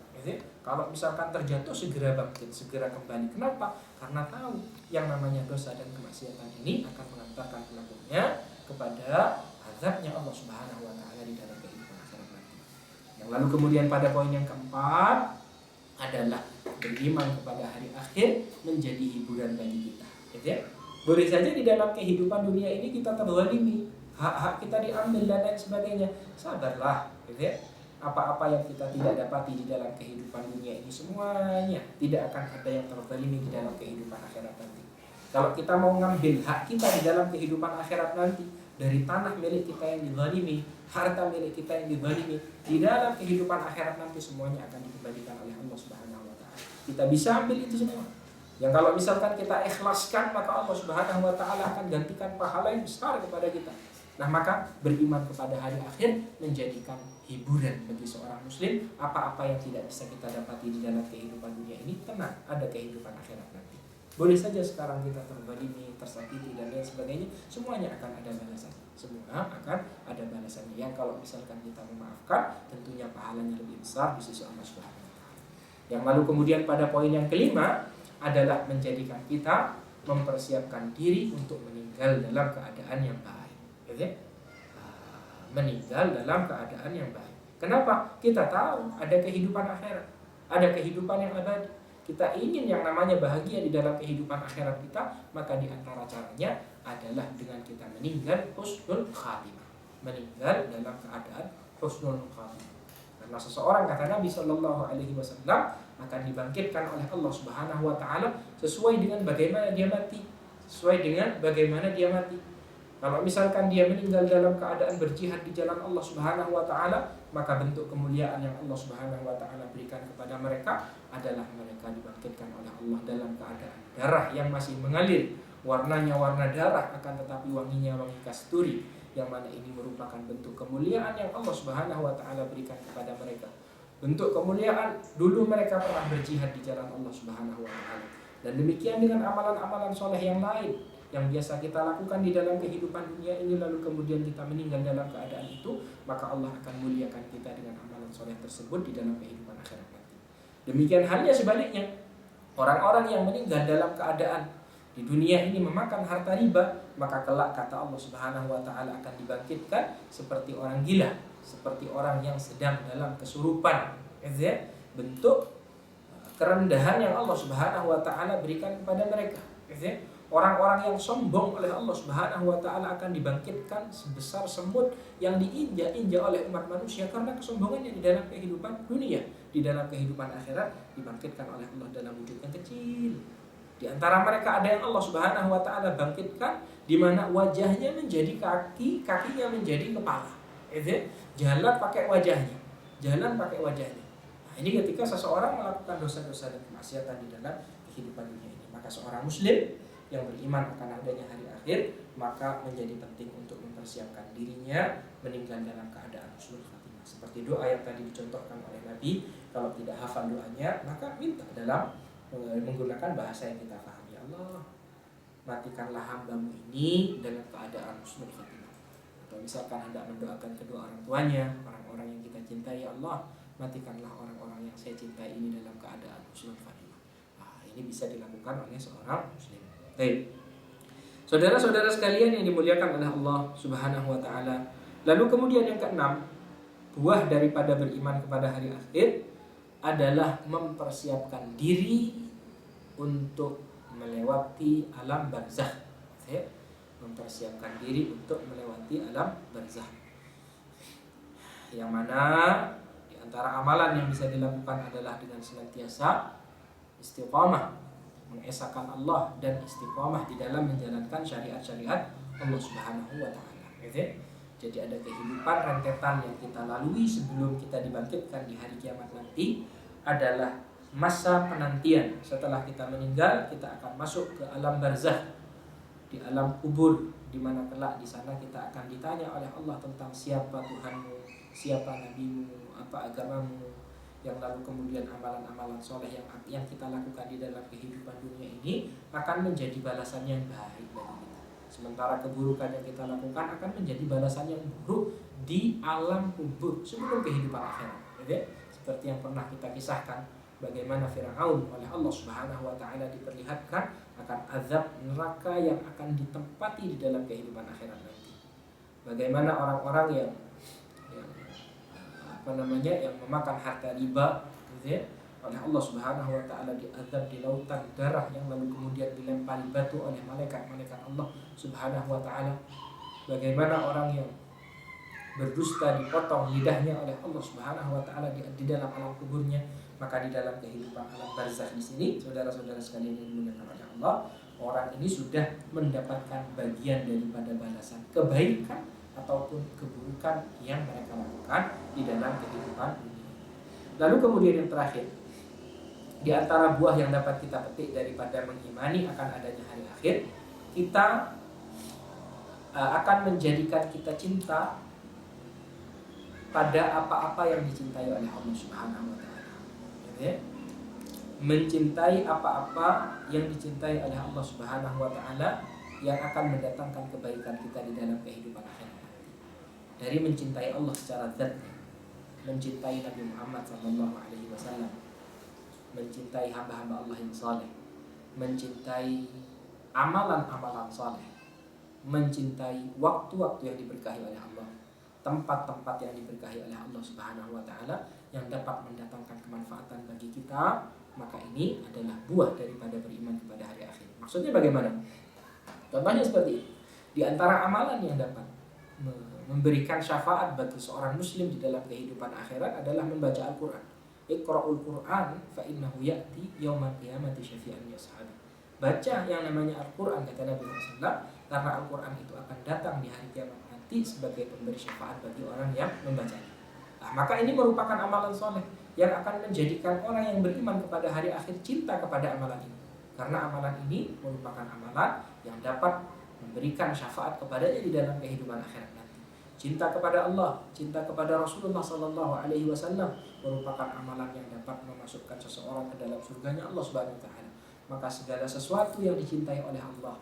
Kalau misalkan terjatuh segera bangkit, segera kembali. Kenapa? Karena tahu yang namanya dosa dan kemaksiatan ini akan mengantarkan pelakunya kepada azabnya Allah Subhanahu wa taala di dalam kehidupan akhirat nanti. Yang lalu kemudian pada poin yang keempat adalah beriman kepada hari akhir menjadi hiburan bagi kita. Boleh saja di dalam kehidupan dunia ini kita terzalimi, hak-hak kita diambil dan lain sebagainya. Sabarlah, apa-apa yang kita tidak dapati di dalam kehidupan dunia ini semuanya tidak akan ada yang terzalimi di dalam kehidupan akhirat nanti. Kalau kita mau ngambil hak kita di dalam kehidupan akhirat nanti, dari tanah milik kita yang dizalimi, harta milik kita yang dizalimi, di dalam kehidupan akhirat nanti semuanya akan dikembalikan oleh Allah Subhanahu wa taala. Kita bisa ambil itu semua. Yang kalau misalkan kita ikhlaskan, maka Allah Subhanahu wa taala akan gantikan pahala yang besar kepada kita. Nah, maka beriman kepada hari akhir menjadikan hiburan bagi seorang muslim. Apa-apa yang tidak bisa kita dapati di dalam kehidupan dunia ini, tenang, ada kehidupan akhirat nanti. Boleh saja sekarang kita terzalimi, tersakiti dan lain sebagainya, semuanya akan ada balasan. Semua akan ada balasannya. Yang kalau misalkan kita memaafkan, tentunya pahalanya lebih besar di sisi Allah Subhanahu wa taala. Yang lalu kemudian pada poin yang kelima adalah menjadikan kita mempersiapkan diri untuk meninggal dalam keadaan yang baik. Gitu? Meninggal dalam keadaan yang baik. Kenapa? Kita tahu ada kehidupan akhirat, ada kehidupan yang abadi. Kita ingin yang namanya bahagia di dalam kehidupan akhirat kita, maka di antara caranya adalah dengan kita meninggal husnul khatimah. Meninggal dalam keadaan husnul khatimah. Karena seseorang, kata Nabi Shallallahu Alaihi Wasallam, akan dibangkitkan oleh Allah Subhanahu Wa Taala sesuai dengan bagaimana dia mati, sesuai dengan bagaimana dia mati. Kalau misalkan dia meninggal dalam keadaan berjihad di jalan Allah Subhanahu wa taala, maka bentuk kemuliaan yang Allah Subhanahu wa taala berikan kepada mereka adalah mereka dibangkitkan oleh Allah dalam keadaan darah yang masih mengalir, warnanya warna darah akan tetapi wanginya wangi kasturi, yang mana ini merupakan bentuk kemuliaan yang Allah Subhanahu wa taala berikan kepada mereka. Bentuk kemuliaan dulu mereka pernah berjihad di jalan Allah Subhanahu wa taala. Dan demikian dengan amalan-amalan soleh yang lain yang biasa kita lakukan di dalam kehidupan dunia ini, lalu kemudian kita meninggal dalam keadaan itu, maka Allah akan muliakan kita dengan amalan soleh tersebut di dalam kehidupan akhirat nanti. Demikian halnya sebaliknya, orang-orang yang meninggal dalam keadaan di dunia ini memakan harta riba, maka kelak kata Allah Subhanahu wa taala akan dibangkitkan seperti orang gila, seperti orang yang sedang dalam kesurupan. Bentuk kerendahan yang Allah Subhanahu wa taala berikan kepada mereka. Orang-orang yang sombong oleh Allah Subhanahu wa taala akan dibangkitkan sebesar semut yang diinjak-injak oleh umat manusia karena kesombongannya di dalam kehidupan dunia. Di dalam kehidupan akhirat dibangkitkan oleh Allah dalam wujud yang kecil. Di antara mereka ada yang Allah Subhanahu wa taala bangkitkan di mana wajahnya menjadi kaki, kakinya menjadi kepala. Jalan pakai wajahnya. Jalan pakai wajahnya. Nah, ini ketika seseorang melakukan dosa-dosa dan kemaksiatan di dalam kehidupan dunia ini, maka seorang muslim yang beriman akan adanya hari akhir, maka menjadi penting untuk mempersiapkan dirinya meninggal dalam keadaan husnul khatimah. Seperti doa yang tadi dicontohkan oleh Nabi, kalau tidak hafal doanya, maka minta dalam menggunakan bahasa yang kita pahami. Ya Allah, matikanlah hambamu ini dalam keadaan husnul khatimah. Atau misalkan hendak mendoakan kedua orang tuanya, orang-orang yang kita cintai, ya Allah, matikanlah orang-orang yang saya cintai ini dalam keadaan husnul khatimah. Nah, ini bisa dilakukan oleh seorang muslim. Baik. Saudara-saudara sekalian yang dimuliakan oleh Allah Subhanahu wa taala. Lalu kemudian yang keenam, buah daripada beriman kepada hari akhir adalah mempersiapkan diri untuk melewati alam barzakh. Mempersiapkan diri untuk melewati alam barzakh. Yang mana di antara amalan yang bisa dilakukan adalah dengan senantiasa istiqamah, mengesahkan Allah dan istiqamah di dalam menjalankan syariat-syariat Allah Subhanahu wa taala. Jadi ada kehidupan rentetan yang kita lalui sebelum kita dibangkitkan di hari kiamat nanti adalah masa penantian. Setelah kita meninggal, kita akan masuk ke alam barzakh, di alam kubur, di mana kelak di sana kita akan ditanya oleh Allah tentang siapa Tuhanmu, siapa nabimu, apa agamamu, yang lalu kemudian amalan-amalan soleh yang kita lakukan di dalam kehidupan dunia ini akan menjadi balasan yang baik bagi kita. Sementara keburukan yang kita lakukan akan menjadi balasan yang buruk di alam kubur sebelum kehidupan akhirat. Seperti yang pernah kita kisahkan, bagaimana Fir'aun oleh Allah Subhanahu wa taala diperlihatkan akan azab neraka yang akan ditempati di dalam kehidupan akhirat nanti. Bagaimana orang-orang yang memakan harta riba, oleh Allah Subhanahu wa taala diazab di lautan darah yang lalu kemudian dilempari batu oleh malaikat-malaikat Allah Subhanahu wa taala. Bagaimana orang yang berdusta dipotong lidahnya oleh Allah Subhanahu wa taala di dalam alam kuburnya. Maka di dalam kehidupan alam barzakh di sini, saudara-saudara sekalian yang dimuliakan oleh Allah, orang ini sudah mendapatkan bagian daripada balasan kebaikan ataupun keburukan yang mereka lakukan di dalam kehidupan dunia. Lalu kemudian yang terakhir, di antara buah yang dapat kita petik daripada mengimani akan adanya hari akhir, kita akan menjadikan kita cinta pada apa-apa yang dicintai oleh Allah Subhanahu wa taala. mencintai apa-apa yang dicintai oleh Allah Subhanahu wa taala yang akan mendatangkan kebaikan kita di dalam kehidupan akhirat. Dari mencintai Allah secara zatnya, mencintai Nabi Muhammad SAW, mencintai hamba-hamba Allah yang saleh, mencintai amalan-amalan saleh, mencintai waktu-waktu yang diberkahi oleh Allah, tempat-tempat yang diberkahi oleh Allah Subhanahu wa taala yang dapat mendatangkan kemanfaatan bagi kita, maka ini adalah buah daripada beriman kepada hari akhir. Maksudnya bagaimana? Contohnya seperti ini. Di antara amalan yang dapat memberikan syafaat bagi seorang muslim di dalam kehidupan akhirat adalah membaca Al-Qur'an. Iqra'ul Qur'an fa innahu ya'ti yaumal qiyamati syafi'an li ashabi. Baca yang namanya Al-Qur'an, kata Nabi SAW, karena Al-Qur'an itu akan datang di hari kiamat nanti sebagai pemberi syafaat bagi orang yang membacanya. Nah, maka ini merupakan amalan soleh yang akan menjadikan orang yang beriman kepada hari akhir cinta kepada amalan ini. Karena amalan ini merupakan amalan yang dapat memberikan syafaat kepadanya di dalam kehidupan akhirat nanti. Cinta kepada Allah, cinta kepada Rasulullah SAW merupakan amalan yang dapat memasukkan seseorang ke dalam surganya Allah Subhanahu wa taala. Maka segala sesuatu yang dicintai oleh Allah,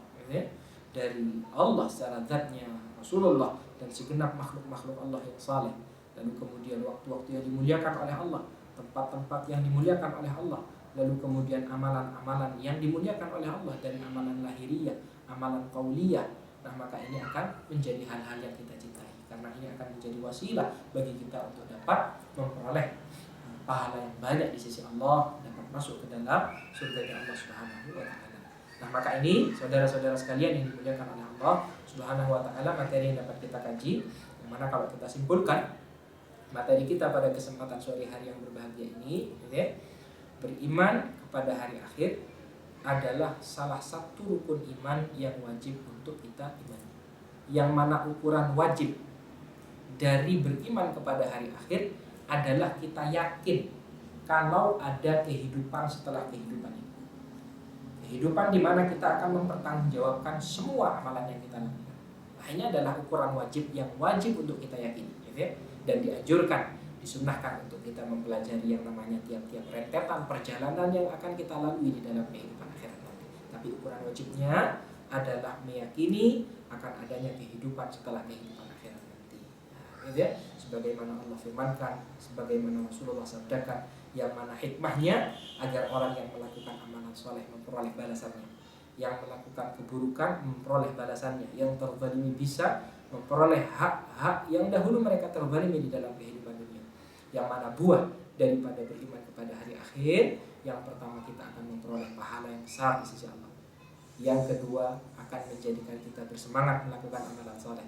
dari Allah secara zatnya, Rasulullah dan segenap makhluk-makhluk Allah yang saleh, lalu kemudian waktu-waktu yang dimuliakan oleh Allah, tempat-tempat yang dimuliakan oleh Allah, lalu kemudian amalan-amalan yang dimuliakan oleh Allah dari amalan lahiriah, amalan qauliyah. Nah, maka ini akan menjadi hal-hal yang kita cintai, karena ini akan menjadi wasilah bagi kita untuk dapat memperoleh pahala yang banyak di sisi Allah, dapat masuk ke dalam surga Allah Subhanahu wa taala. Nah, maka ini saudara-saudara sekalian yang dimuliakan oleh Allah Subhanahu wa taala, materi yang dapat kita kaji, yang mana kalau kita simpulkan materi kita pada kesempatan sore hari yang berbahagia ini, beriman kepada hari akhir adalah salah satu rukun iman yang wajib untuk kita imani. Yang mana ukuran wajib dari beriman kepada hari akhir adalah kita yakin kalau ada kehidupan setelah kehidupan ini. Kehidupan di mana kita akan mempertanggungjawabkan semua amalan yang kita lakukan. Nah, ini adalah ukuran wajib yang wajib untuk kita yakini, dan dianjurkan, disunnahkan untuk kita mempelajari yang namanya tiap-tiap rentetan perjalanan yang akan kita lalui di dalam kehidupan akhirat nanti. Tapi ukuran wajibnya adalah meyakini akan adanya kehidupan setelah kehidupan akhirat nanti. Nah, sebagaimana Allah firmankan, sebagaimana Rasulullah sabdakan, yang mana hikmahnya agar orang yang melakukan amalan soleh memperoleh balasannya, yang melakukan keburukan memperoleh balasannya, yang terzalimi bisa memperoleh hak-hak yang dahulu mereka terzalimi di dalam kehidupan dunia. Yang mana buah daripada beriman kepada hari akhir, yang pertama kita akan memperoleh pahala yang besar di sisi Allah. Yang kedua akan menjadikan kita bersemangat melakukan amalan soleh.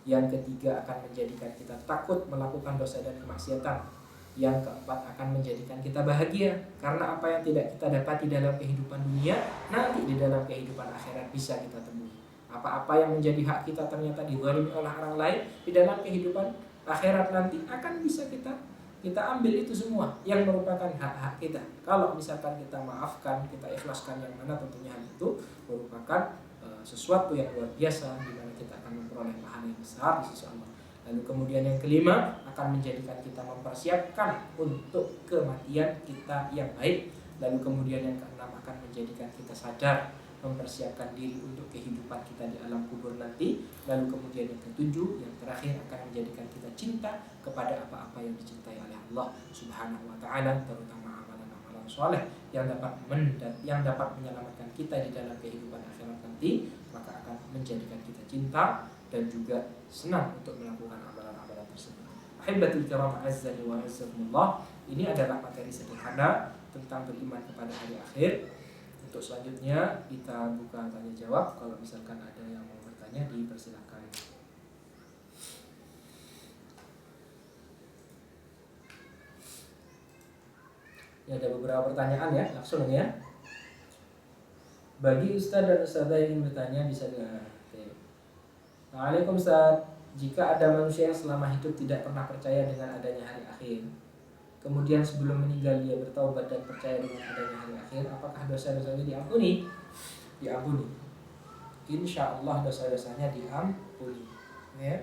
Yang ketiga akan menjadikan kita takut melakukan dosa dan kemaksiatan. Yang keempat akan menjadikan kita bahagia, karena apa yang tidak kita dapati dalam kehidupan dunia, nanti di dalam kehidupan akhirat bisa kita temui. Apa-apa yang menjadi hak kita ternyata dizalimi oleh orang lain, di dalam kehidupan akhirat nanti akan bisa kita ambil itu semua yang merupakan hak-hak kita. Kalau misalkan kita maafkan, kita ikhlaskan, yang mana tentunya hal itu merupakan sesuatu yang luar biasa, di mana kita akan memperoleh pahala yang besar di sisi Allah. Lalu kemudian yang kelima akan menjadikan kita mempersiapkan untuk kematian kita yang baik. Lalu kemudian yang keenam akan menjadikan kita sadar mempersiapkan diri untuk kehidupan kita di alam kubur nanti. Lalu kemudian yang ketujuh, yang terakhir akan menjadikan kita cinta kepada apa-apa yang dicintai oleh Allah Subhanahu wa taala, terutama amalan-amalan soleh yang dapat menyelamatkan kita di dalam kehidupan akhirat nanti, maka akan menjadikan kita cinta dan juga senang untuk melakukan amalan-amalan tersebut. Ahibatul kiram azza wa jalla, ini adalah materi sederhana tentang beriman kepada hari akhir. Untuk selanjutnya kita buka tanya jawab. Kalau misalkan ada yang mau bertanya, dipersilakan. Ya, ada beberapa pertanyaan ya, langsung ya. Bagi Ustaz dan Ustazah yang ingin bertanya bisa dengan Assalamualaikum Ustaz. Jika ada manusia yang selama hidup tidak pernah percaya dengan adanya hari akhir, kemudian sebelum meninggal dia bertaubat dan percaya dengan adanya hari akhir, apakah dosa-dosanya diampuni? Diampuni. Insya Allah dosa-dosanya diampuni. Ya,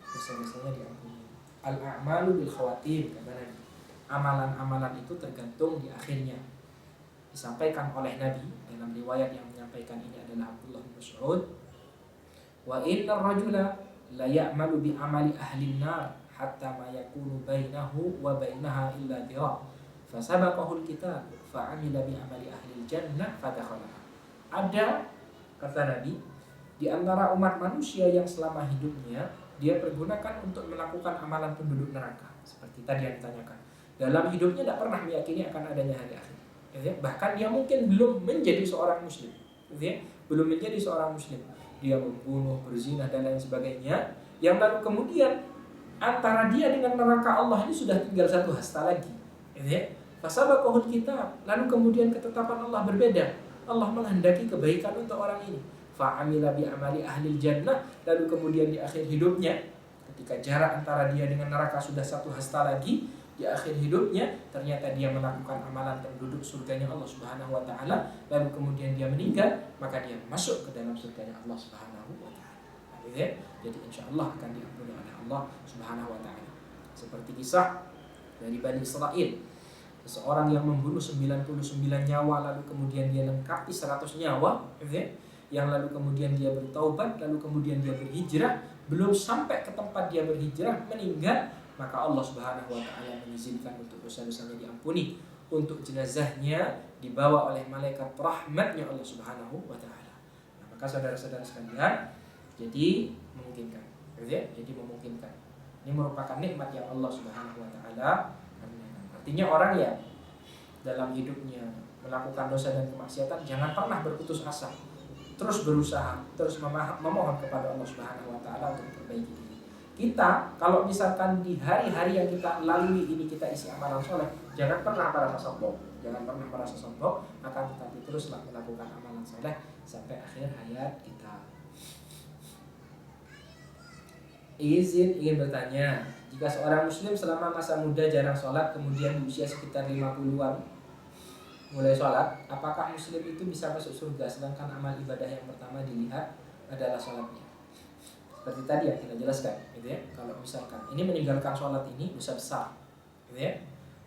dosa-dosanya diampuni. Al-a'malu bil khawatim, kata Nabi. Amalan-amalan itu tergantung di akhirnya. Disampaikan oleh Nabi dalam riwayat yang menyampaikan ini adalah Abdullah bin Mas'ud, wa innar rajula la ya'malu bi amali ahli an-nar hatta ma yakunu bainahu wa bainaha illa dhira fa sabaqahu al-kitab fa 'amila bi amali ahli al-jannah fa dakhalaha. Ada, kata Nabi, di antara umat manusia yang selama hidupnya dia pergunakan untuk melakukan amalan penduduk neraka. Seperti tadi yang ditanyakan, dalam hidupnya tidak pernah meyakini akan adanya hari akhir, ya, bahkan dia mungkin belum menjadi seorang muslim, ya, belum menjadi seorang muslim, dia membunuh, berzina dan lain sebagainya, yang lalu kemudian antara dia dengan neraka Allah ini sudah tinggal satu hasta lagi, ya. Fasabaqahul kitab, lalu kemudian ketetapan Allah berbeda. Allah menghendaki kebaikan untuk orang ini. Fa'amila bi amali ahli jannah, lalu kemudian di akhir hidupnya, ketika jarak antara dia dengan neraka sudah satu hasta lagi, di akhir hidupnya ternyata dia melakukan amalan penduduk surganya Allah Subhanahu wa taala, lalu kemudian dia meninggal, maka dia masuk ke dalam surganya Allah Subhanahu wa taala. Jadi insyaallah akan diampuni oleh Allah Subhanahu wa taala. Seperti kisah dari Bani Israil, seseorang yang membunuh 99 nyawa lalu kemudian dia lengkapi 100 nyawa, yang lalu kemudian dia bertaubat, lalu kemudian dia berhijrah, belum sampai ke tempat dia berhijrah meninggal, maka Allah Subhanahu wa taala mengizinkan untuk dosa-dosanya diampuni, untuk jenazahnya dibawa oleh malaikat rahmatnya Allah Subhanahu wa taala. Nah, maka saudara-saudara sekalian, jadi memungkinkan, jadi memungkinkan. Ini merupakan nikmat yang Allah Subhanahu wa taala. Artinya orang yang dalam hidupnya melakukan dosa dan kemaksiatan jangan pernah berputus asa, terus berusaha, terus memohon kepada Allah Subhanahu wa taala untuk memperbaiki diri. Kita kalau misalkan di hari-hari yang kita lalui ini kita isi amalan soleh, jangan pernah merasa sombong, akan tetapi teruslah melakukan amalan soleh sampai akhir hayat kita. Ingin bertanya, jika seorang muslim selama masa muda jarang sholat, kemudian di usia sekitar 50-an mulai sholat, apakah muslim itu bisa masuk surga sedangkan amal ibadah yang pertama dilihat adalah sholatnya? Seperti tadi yang kita jelaskan, kalau misalkan ini meninggalkan sholat ini dosa besar,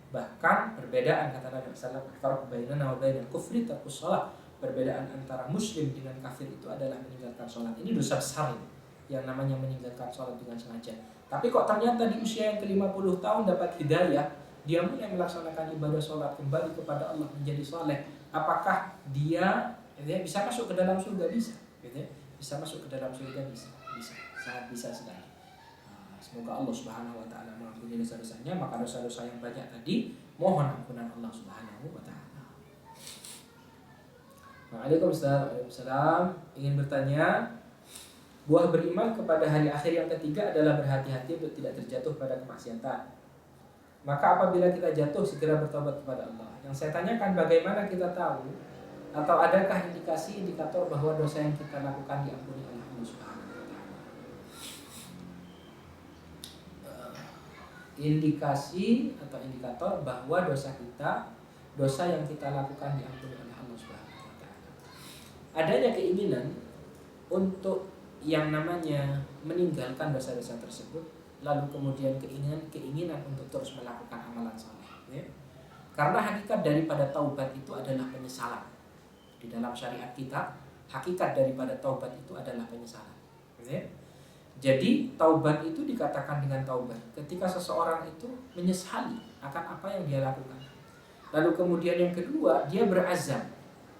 bahkan perbedaan kata Nabi sallallahu alaihi wasallam, bainana wa bainal kufri tarkus shalah, perbedaan antara muslim dengan kafir itu adalah meninggalkan sholat. Ini dosa besar ini, yang namanya meninggalkan sholat dengan sengaja. Tapi kok ternyata di usia yang ke-50 tahun dapat hidayah, dia mulai melaksanakan ibadah sholat, kembali kepada Allah, menjadi soleh. Apakah dia bisa masuk ke dalam surga? Bisa, bisa masuk ke dalam surga, bisa, sangat bisa sekali. Semoga Allah Subhanahu wa taala mengampuni dosa-dosanya. Maka dosa-dosa yang banyak tadi mohon ampunan Allah Subhanahu wa taala. Waalaikumsalam. Ingin bertanya, buah beriman kepada hari akhir yang ketiga adalah berhati-hati untuk tidak terjatuh pada kemaksiatan. Maka apabila kita jatuh, segera bertobat kepada Allah. Yang saya tanyakan, bagaimana kita tahu atau adakah indikator bahwa dosa yang kita lakukan diampuni oleh Allah Subhanahu wa taala? Indikasi atau indikator bahwa dosa yang kita lakukan diampuni oleh Allah Subhanahu wa taala, adanya keinginan untuk yang namanya meninggalkan dosa-dosa tersebut, lalu kemudian keinginan untuk terus melakukan amalan saleh. Karena hakikat daripada taubat itu adalah penyesalan. Di dalam syariat kita, hakikat daripada taubat itu adalah penyesalan. Jadi taubat itu dikatakan dengan taubat ketika seseorang itu menyesali akan apa yang dia lakukan. Lalu kemudian yang kedua, dia berazam,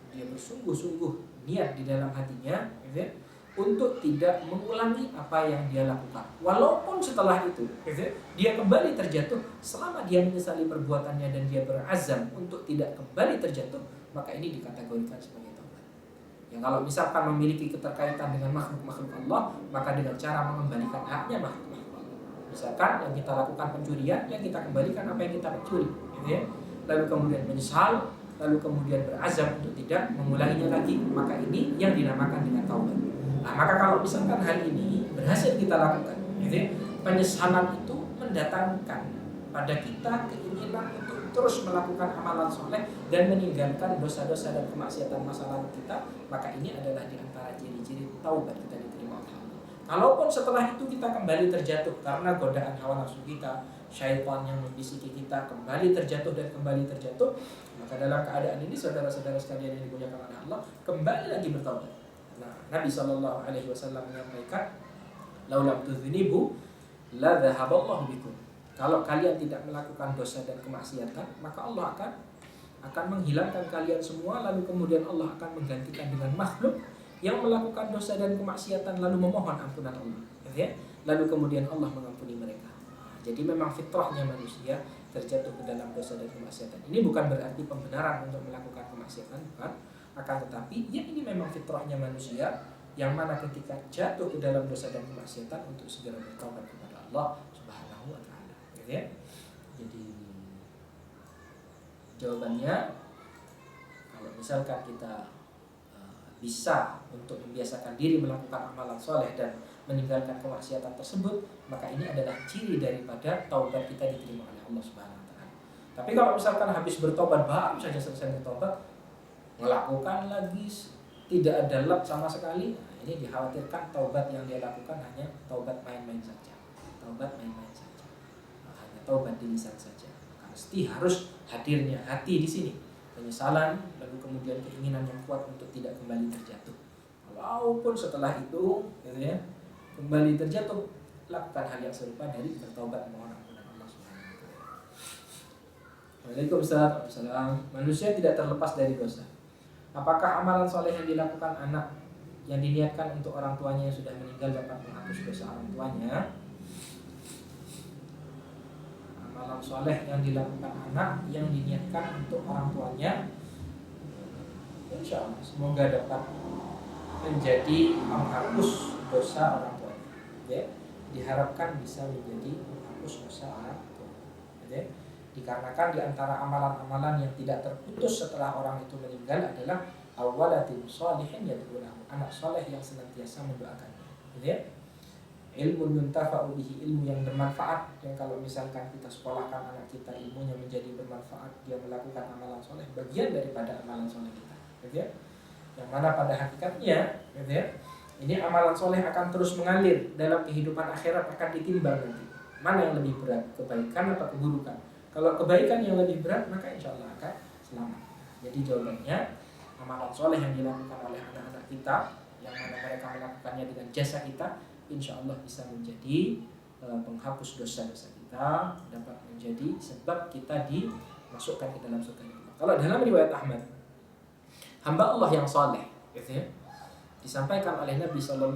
dia bersungguh-sungguh niat di dalam hatinya, untuk tidak mengulangi apa yang dia lakukan. Walaupun setelah itu dia kembali terjatuh, selama dia menyesali perbuatannya dan dia berazam untuk tidak kembali terjatuh, maka ini dikategorikan sebagai taubat. Yang kalau misalkan memiliki keterkaitan dengan makhluk-makhluk Allah, maka dengan cara mengembalikan haknya makhluk-makhluk Allah. Misalkan yang kita lakukan pencurian, yang kita kembalikan apa yang kita pencuri, lalu kemudian menyesal, lalu kemudian berazam untuk tidak mengulanginya lagi, maka ini yang dinamakan dengan taubat. Nah, maka kalau misalkan hal ini berhasil kita lakukan, penyesalan itu mendatangkan pada kita keinginan untuk terus melakukan amalan soleh dan meninggalkan dosa-dosa dan kemaksiatan masa lalu kita, maka ini adalah diantara ciri-ciri taubat kita diterima oleh Allah. Kalaupun setelah itu kita kembali terjatuh karena godaan hawa nafsu kita, syaitan yang membisiki kita, kembali terjatuh dan kembali terjatuh, Maka dalam keadaan ini saudara-saudara sekalian yang dimuliakan oleh Allah, kembali lagi bertaubat. Nah, Nabi SAW menyampaikan, laulam tudzinibu la dhahaballahu bikum. Kalau kalian tidak melakukan dosa dan kemaksiatan, maka Allah akan menghilangkan kalian semua, lalu kemudian Allah akan menggantikan dengan makhluk yang melakukan dosa dan kemaksiatan lalu memohon ampunan Allah, ya? Lalu kemudian Allah mengampuni mereka. Jadi memang fitrahnya manusia terjatuh ke dalam dosa dan kemaksiatan. Ini bukan berarti pembenaran untuk melakukan kemaksiatan, bukan. Akan tetapi ya ini memang fitrahnya manusia, yang mana ketika jatuh ke dalam dosa dan kemaksiatan untuk segera bertobat kepada Allah Subhanahu wa taala, ya. Jadi jawabannya, kalau misalkan kita bisa untuk membiasakan diri melakukan amalan soleh dan meninggalkan kemaksiatan tersebut, maka ini adalah ciri daripada taubat kita diterima oleh Allah Subhanahu wa taala. Tapi kalau misalkan habis bertobat baru saja selesai bertobat, melakukan lagi tidak ada lab sama sekali, nah ini dikhawatirkan taubat yang dia lakukan hanya taubat main-main saja. Taubat main-main saja. Hanya taubat di lisan saja. Maka mesti harus hadirnya hati di sini. Penyesalan, lalu kemudian keinginan yang kuat untuk tidak kembali terjatuh. Walaupun setelah itu, gitu ya, kembali terjatuh, lakukan hal yang serupa dari bertobat mohon ampunan Allah Subhanahu wa taala. Waalaikumsalam. Manusia tidak terlepas dari dosa. Apakah amalan soleh yang dilakukan anak yang diniatkan untuk orang tuanya yang sudah meninggal dapat menghapus dosa orang tuanya? Amalan soleh yang dilakukan anak yang diniatkan untuk orang tuanya, insya Allah semoga dapat menjadi menghapus dosa orang tuanya, ya. Diharapkan bisa menjadi menghapus dosa orang tuanya, ya. Dikarenakan di antara amalan-amalan yang tidak terputus setelah orang itu meninggal adalah awwalatin sholihin yad'ulahu, anak soleh yang senantiasa mendoakannya, ya. Ilmu yuntafa'u bihi, ilmu yang bermanfaat, yang kalau misalkan kita sekolahkan anak kita ilmunya menjadi bermanfaat, dia melakukan amalan soleh, bagian daripada amalan soleh kita, gitu ya. Yang mana pada hakikatnya, gitu ya, ini amalan soleh akan terus mengalir dalam kehidupan akhirat, akan ditimbang nanti mana yang lebih berat, kebaikan atau keburukan. Kalau kebaikan yang lebih berat, maka insya Allah akan selamat. Jadi jawabannya, amalan soleh yang dilakukan oleh anak-anak kita, yang mana mereka melakukannya dengan jasa kita, insya Allah bisa menjadi penghapus dosa-dosa kita, dapat menjadi sebab kita dimasukkan ke dalam surga Allah. Kalau dalam riwayat Ahmad, hamba Allah yang saleh, gitu ya, disampaikan oleh Nabi SAW,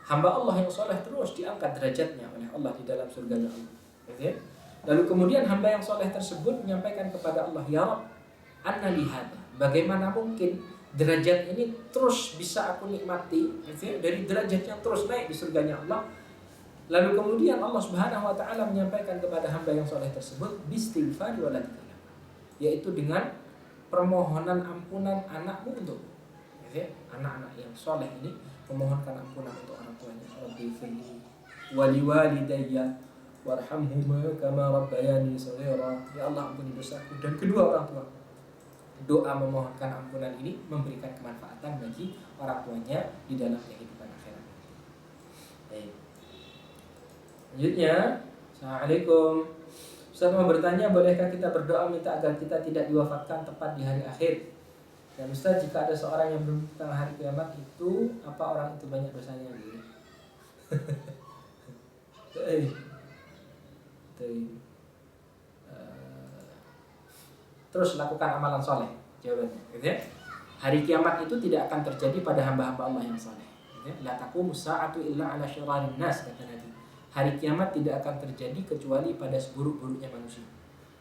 hamba Allah yang saleh terus diangkat derajatnya oleh Allah di dalam surga Allah, gitu ya. Lalu kemudian hamba yang saleh tersebut menyampaikan kepada Allah, ya Rabb, anna li hadza, bagaimana mungkin derajat ini terus bisa aku nikmati, dari derajat yang terus naik di surganya Allah. Lalu kemudian Allah Subhanahu wa taala menyampaikan kepada hamba yang soleh tersebut, bistighfar waladika, yaitu dengan permohonan ampunan anakmu untuk, anak-anak yang soleh ini memohonkan ampunan untuk orang tuanya. Rabbighfirli wa liwalidayya warhamhuma kama rabbayani shaghira, ya Allah ampuni dosaku dan kedua orang tua. Doa memohonkan ampunan ini memberikan kemanfaatan bagi orang tuanya di dalam kehidupan akhirat. Baik. Selanjutnya, Assalamualaikum. Ustaz mau bertanya, bolehkah kita berdoa minta agar kita tidak diwafatkan tepat di hari akhir? Dan Ustaz, jika ada seorang yang berumur tengah hari kiamat itu, apa orang itu banyak dosanya? Terus lakukan amalan soleh, jawabannya, gitu ya. Hari kiamat itu tidak akan terjadi pada hamba-hamba Allah yang soleh, gitu ya. La taqumu sa'atu illa ala syirarin nas, kata Nabi. Hari kiamat tidak akan terjadi kecuali pada seburuk-buruknya manusia.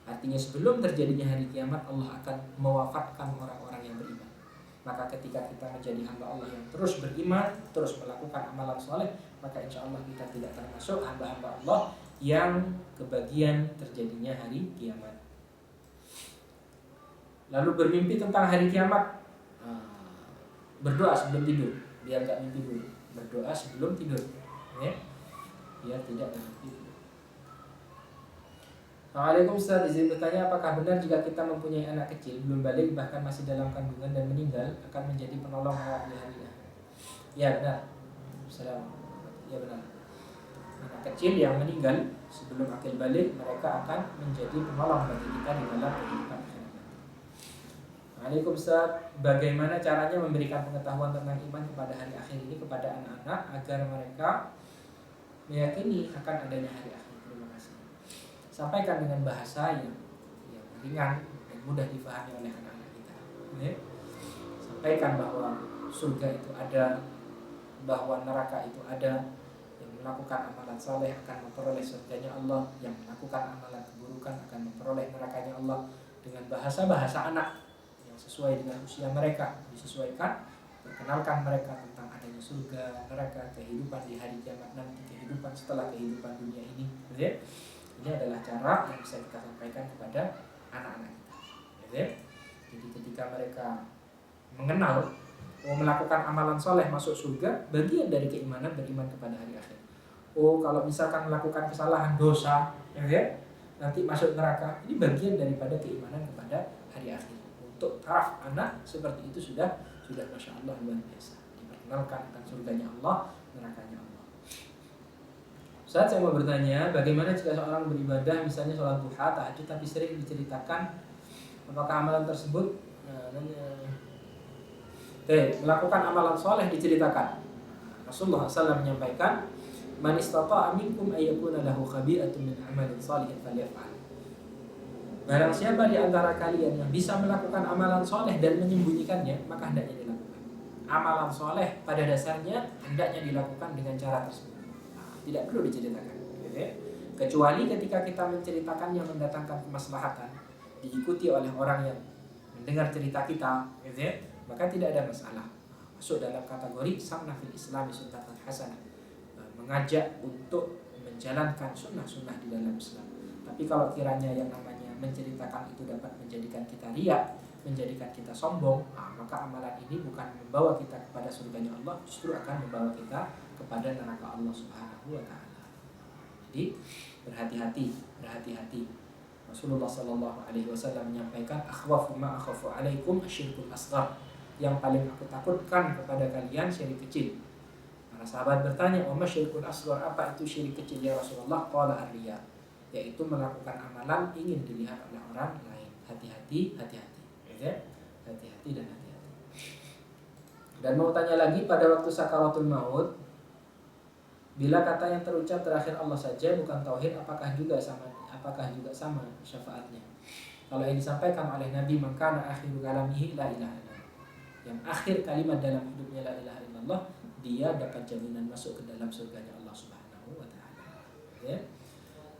Artinya sebelum terjadinya hari kiamat, Allah akan mewafatkan orang-orang yang beriman. Maka ketika kita menjadi hamba Allah yang terus beriman, terus melakukan amalan soleh, maka insya Allah kita tidak termasuk hamba-hamba Allah yang kebagian terjadinya hari kiamat. Lalu bermimpi tentang hari kiamat, berdoa sebelum tidur, biar gak mimpi dulu. Berdoa sebelum tidur, ya, biar tidak mimpi dulu. Assalamualaikum Ustaz, izin bertanya, apakah benar jika kita mempunyai anak kecil belum balik bahkan masih dalam kandungan dan meninggal akan menjadi penolong awak di hari akhir? Ya benar. Assalamualaikum. Ya benar. anak kecil yang meninggal sebelum akil balik, mereka akan menjadi penolong bagi kita di dalam kehidupan akhirat. Waalaikumsalam. Bagaimana caranya memberikan pengetahuan tentang iman kepada hari akhir ini kepada anak-anak agar mereka meyakini akan adanya hari akhir? Terima kasih. Sampaikan dengan bahasa yang ringan dan mudah dipahami oleh anak-anak kita. Sampaikan bahwa surga itu ada, bahwa neraka itu ada. Yang melakukan amalan saleh akan memperoleh surganya Allah, yang melakukan amalan keburukan akan memperoleh nerakanya Allah, dengan bahasa-bahasa anak yang sesuai dengan usia mereka, disesuaikan. Perkenalkan mereka tentang adanya surga, neraka, kehidupan di hari kiamat nanti, kehidupan setelah kehidupan dunia ini. Ini adalah cara yang bisa kita sampaikan kepada anak-anak kita. Jadi ketika mereka mengenal melakukan amalan soleh masuk surga, bagian dari keimanan, beriman kepada hari akhir. Kalau misalkan melakukan kesalahan, dosa, nanti masuk neraka, ini bagian daripada keimanan kepada hari akhir. Untuk taraf anak seperti itu sudah Masya Allah luar biasa. Diperkenalkan tentang surganya Allah, nerakanya Allah. Saat saya mau bertanya, bagaimana jika seorang beribadah, misalnya sholat duha, tahajud, tapi sering diceritakan apakah amalan tersebut melakukan amalan soleh diceritakan? Rasulullah SAW menyampaikan, man istata'a minkum ayyakuna lahu khabi'atun min amalin salihin falyaf'al. Barang siapa di antara kalian yang bisa melakukan amalan soleh dan menyembunyikannya, maka hendaknya dilakukan. Amalan soleh pada dasarnya hendaknya dilakukan dengan cara tersebut. Tidak perlu diceritakan, kecuali ketika kita menceritakannya mendatangkan kemaslahatan, diikuti oleh orang yang mendengar cerita kita, maka tidak ada masalah. Masuk dalam kategori sunnah fil Islam, sunnatan hasanah, mengajak untuk menjalankan sunnah-sunnah di dalam Islam. Tapi kalau kiranya yang namanya menceritakan itu dapat menjadikan kita riya, menjadikan kita sombong, maka amalan ini bukan membawa kita kepada surganya Allah, justru akan membawa kita kepada neraka Allah Subhanahu wa taala. Jadi berhati-hati. Rasulullah sallallahu alaihi wasallam menyampaikan, akhwafu ma akhafu alaikum asyirkul asghar. Yang paling aku takutkan kepada kalian syirik kecil. Para sahabat bertanya, "Wa ma syirkul asghar?" Apa itu syirik kecil ya Rasulullah? Qala ar-riya, yaitu melakukan amalan ingin dilihat oleh orang lain. Hati-hati. Hati-hati. Dan mau tanya lagi, pada waktu sakaratul maut, bila kata yang terucap terakhir Allah saja bukan tauhid, apakah juga sama syafaatnya? Kalau yang disampaikan oleh Nabi, maka akhiru kalamihi la ilaha illallah, yang akhir kalimat dalam hidupnya la ilaha illallah, dia dapat jaminan masuk ke dalam surganya Allah Subhanahu wa taala.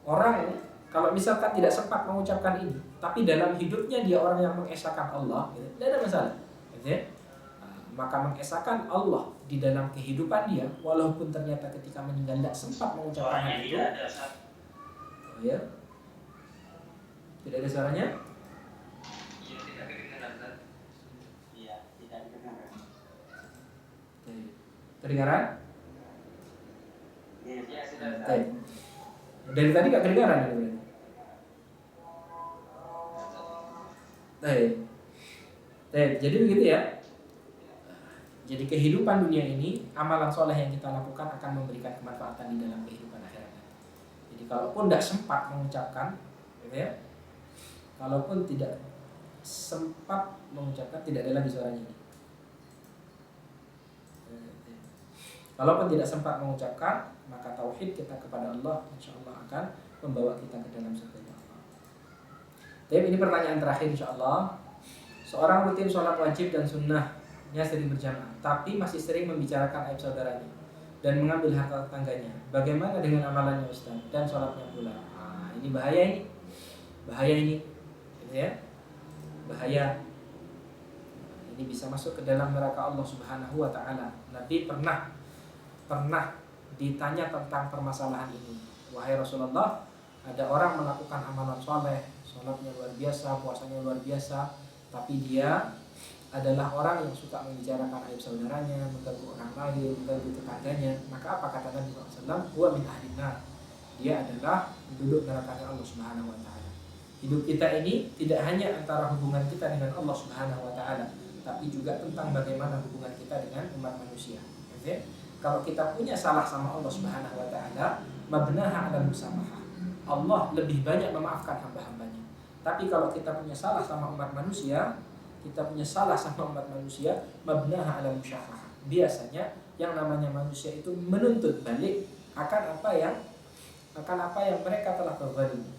Orang kalau misalkan tidak sempat mengucapkan ini, tapi dalam hidupnya dia orang yang mengesahkan Allah, tidak ada masalah. Maka mengesahkan Allah di dalam kehidupan dia, walaupun ternyata ketika meninggal tidak sempat mengucapkan hal itu. Tidak ada suaranya? Tidak kedengaran. Iya, tidak kedengaran. Kedengaran? Iya, sudah. Dari tadi nggak kedengaran jadi begitu ya. Jadi kehidupan dunia ini, amalan soleh yang kita lakukan akan memberikan kemanfaatan di dalam kehidupan akhirat. Jadi kalaupun tidak sempat mengucapkan, kalaupun tidak sempat mengucapkan, tidak ada lagi suaranya ini. Kalaupun tidak sempat mengucapkan, maka tauhid kita kepada Allah insya Allah akan membawa kita ke dalam surga Allah. Tapi ini pertanyaan terakhir insya Allah. Seorang rutin sholat wajib dan sunnahnya sering berjamaah, tapi masih sering membicarakan aib saudaranya dan mengambil harta tetangganya. Bagaimana dengan amalannya Ustaz dan sholatnya pula? Ini bahaya ini, bahaya. Ini bisa masuk ke dalam neraka Allah Subhanahu wa taala. Nabi pernah ditanya tentang permasalahan ini. Wahai Rasulullah, ada orang melakukan amalan soleh, sholatnya luar biasa, puasanya luar biasa, tapi dia adalah orang yang suka membicarakan aib saudaranya, mengganggu orang lain, mengganggu tetangganya. Maka apa kata Nabi SAW? Huwa min ahlin nar. Dia adalah penduduk nerakanya Allah Subhanahu wa taala. Hidup kita ini tidak hanya antara hubungan kita dengan Allah Subhanahu wa taala, tapi juga tentang bagaimana hubungan kita dengan umat manusia. Kalau kita punya salah sama Allah Subhanahu wa taala, mabnaha 'alal musamahah. Allah lebih banyak memaafkan hamba-hambanya. Tapi kalau kita punya salah sama umat manusia, mabnaha 'alal musyafahah. Biasanya yang namanya manusia itu menuntut balik akan apa yang mereka telah berzalimi.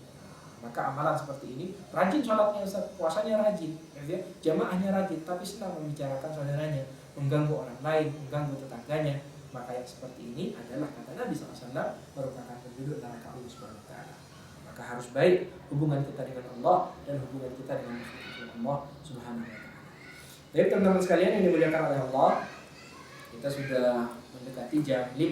Maka amalan seperti ini, rajin sholatnya, puasanya rajin, jamaahnya rajin, tapi senang membicarakan saudaranya, mengganggu orang lain, mengganggu tetangganya, maka yang seperti ini adalah, kata Nabi SAW, merupakan penduduk neraka Allah Subhanahu wa taala. Maka harus baik hubungan kita dengan Allah dan hubungan kita dengan Allah Subhanahu wa taala. Baik teman-teman sekalian yang dimuliakan oleh Allah, kita sudah mendekati jam 5.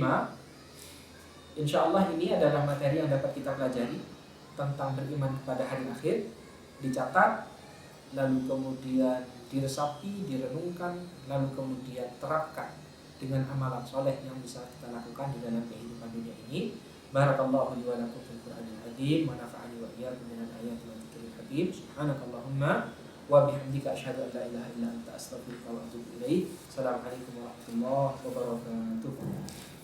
Insyaallah ini adalah materi yang dapat kita pelajari tentang beriman kepada hari akhir, dicatat, lalu kemudian diresapi, direnungkan, lalu kemudian terapkan dengan amalan soleh yang bisa kita lakukan di dalam kehidupan dunia ini. Barakallahu li wa lakum fil Qur'anil azim wa nafa'ani wa iyyakum minal ayati wal dzikril hakim. Subhanakallahumma wa bihamdika asyhadu an la ilaha illa anta astaghfiruka wa atubu ilaik. Assalamualaikum warahmatullahi wabarakatuh.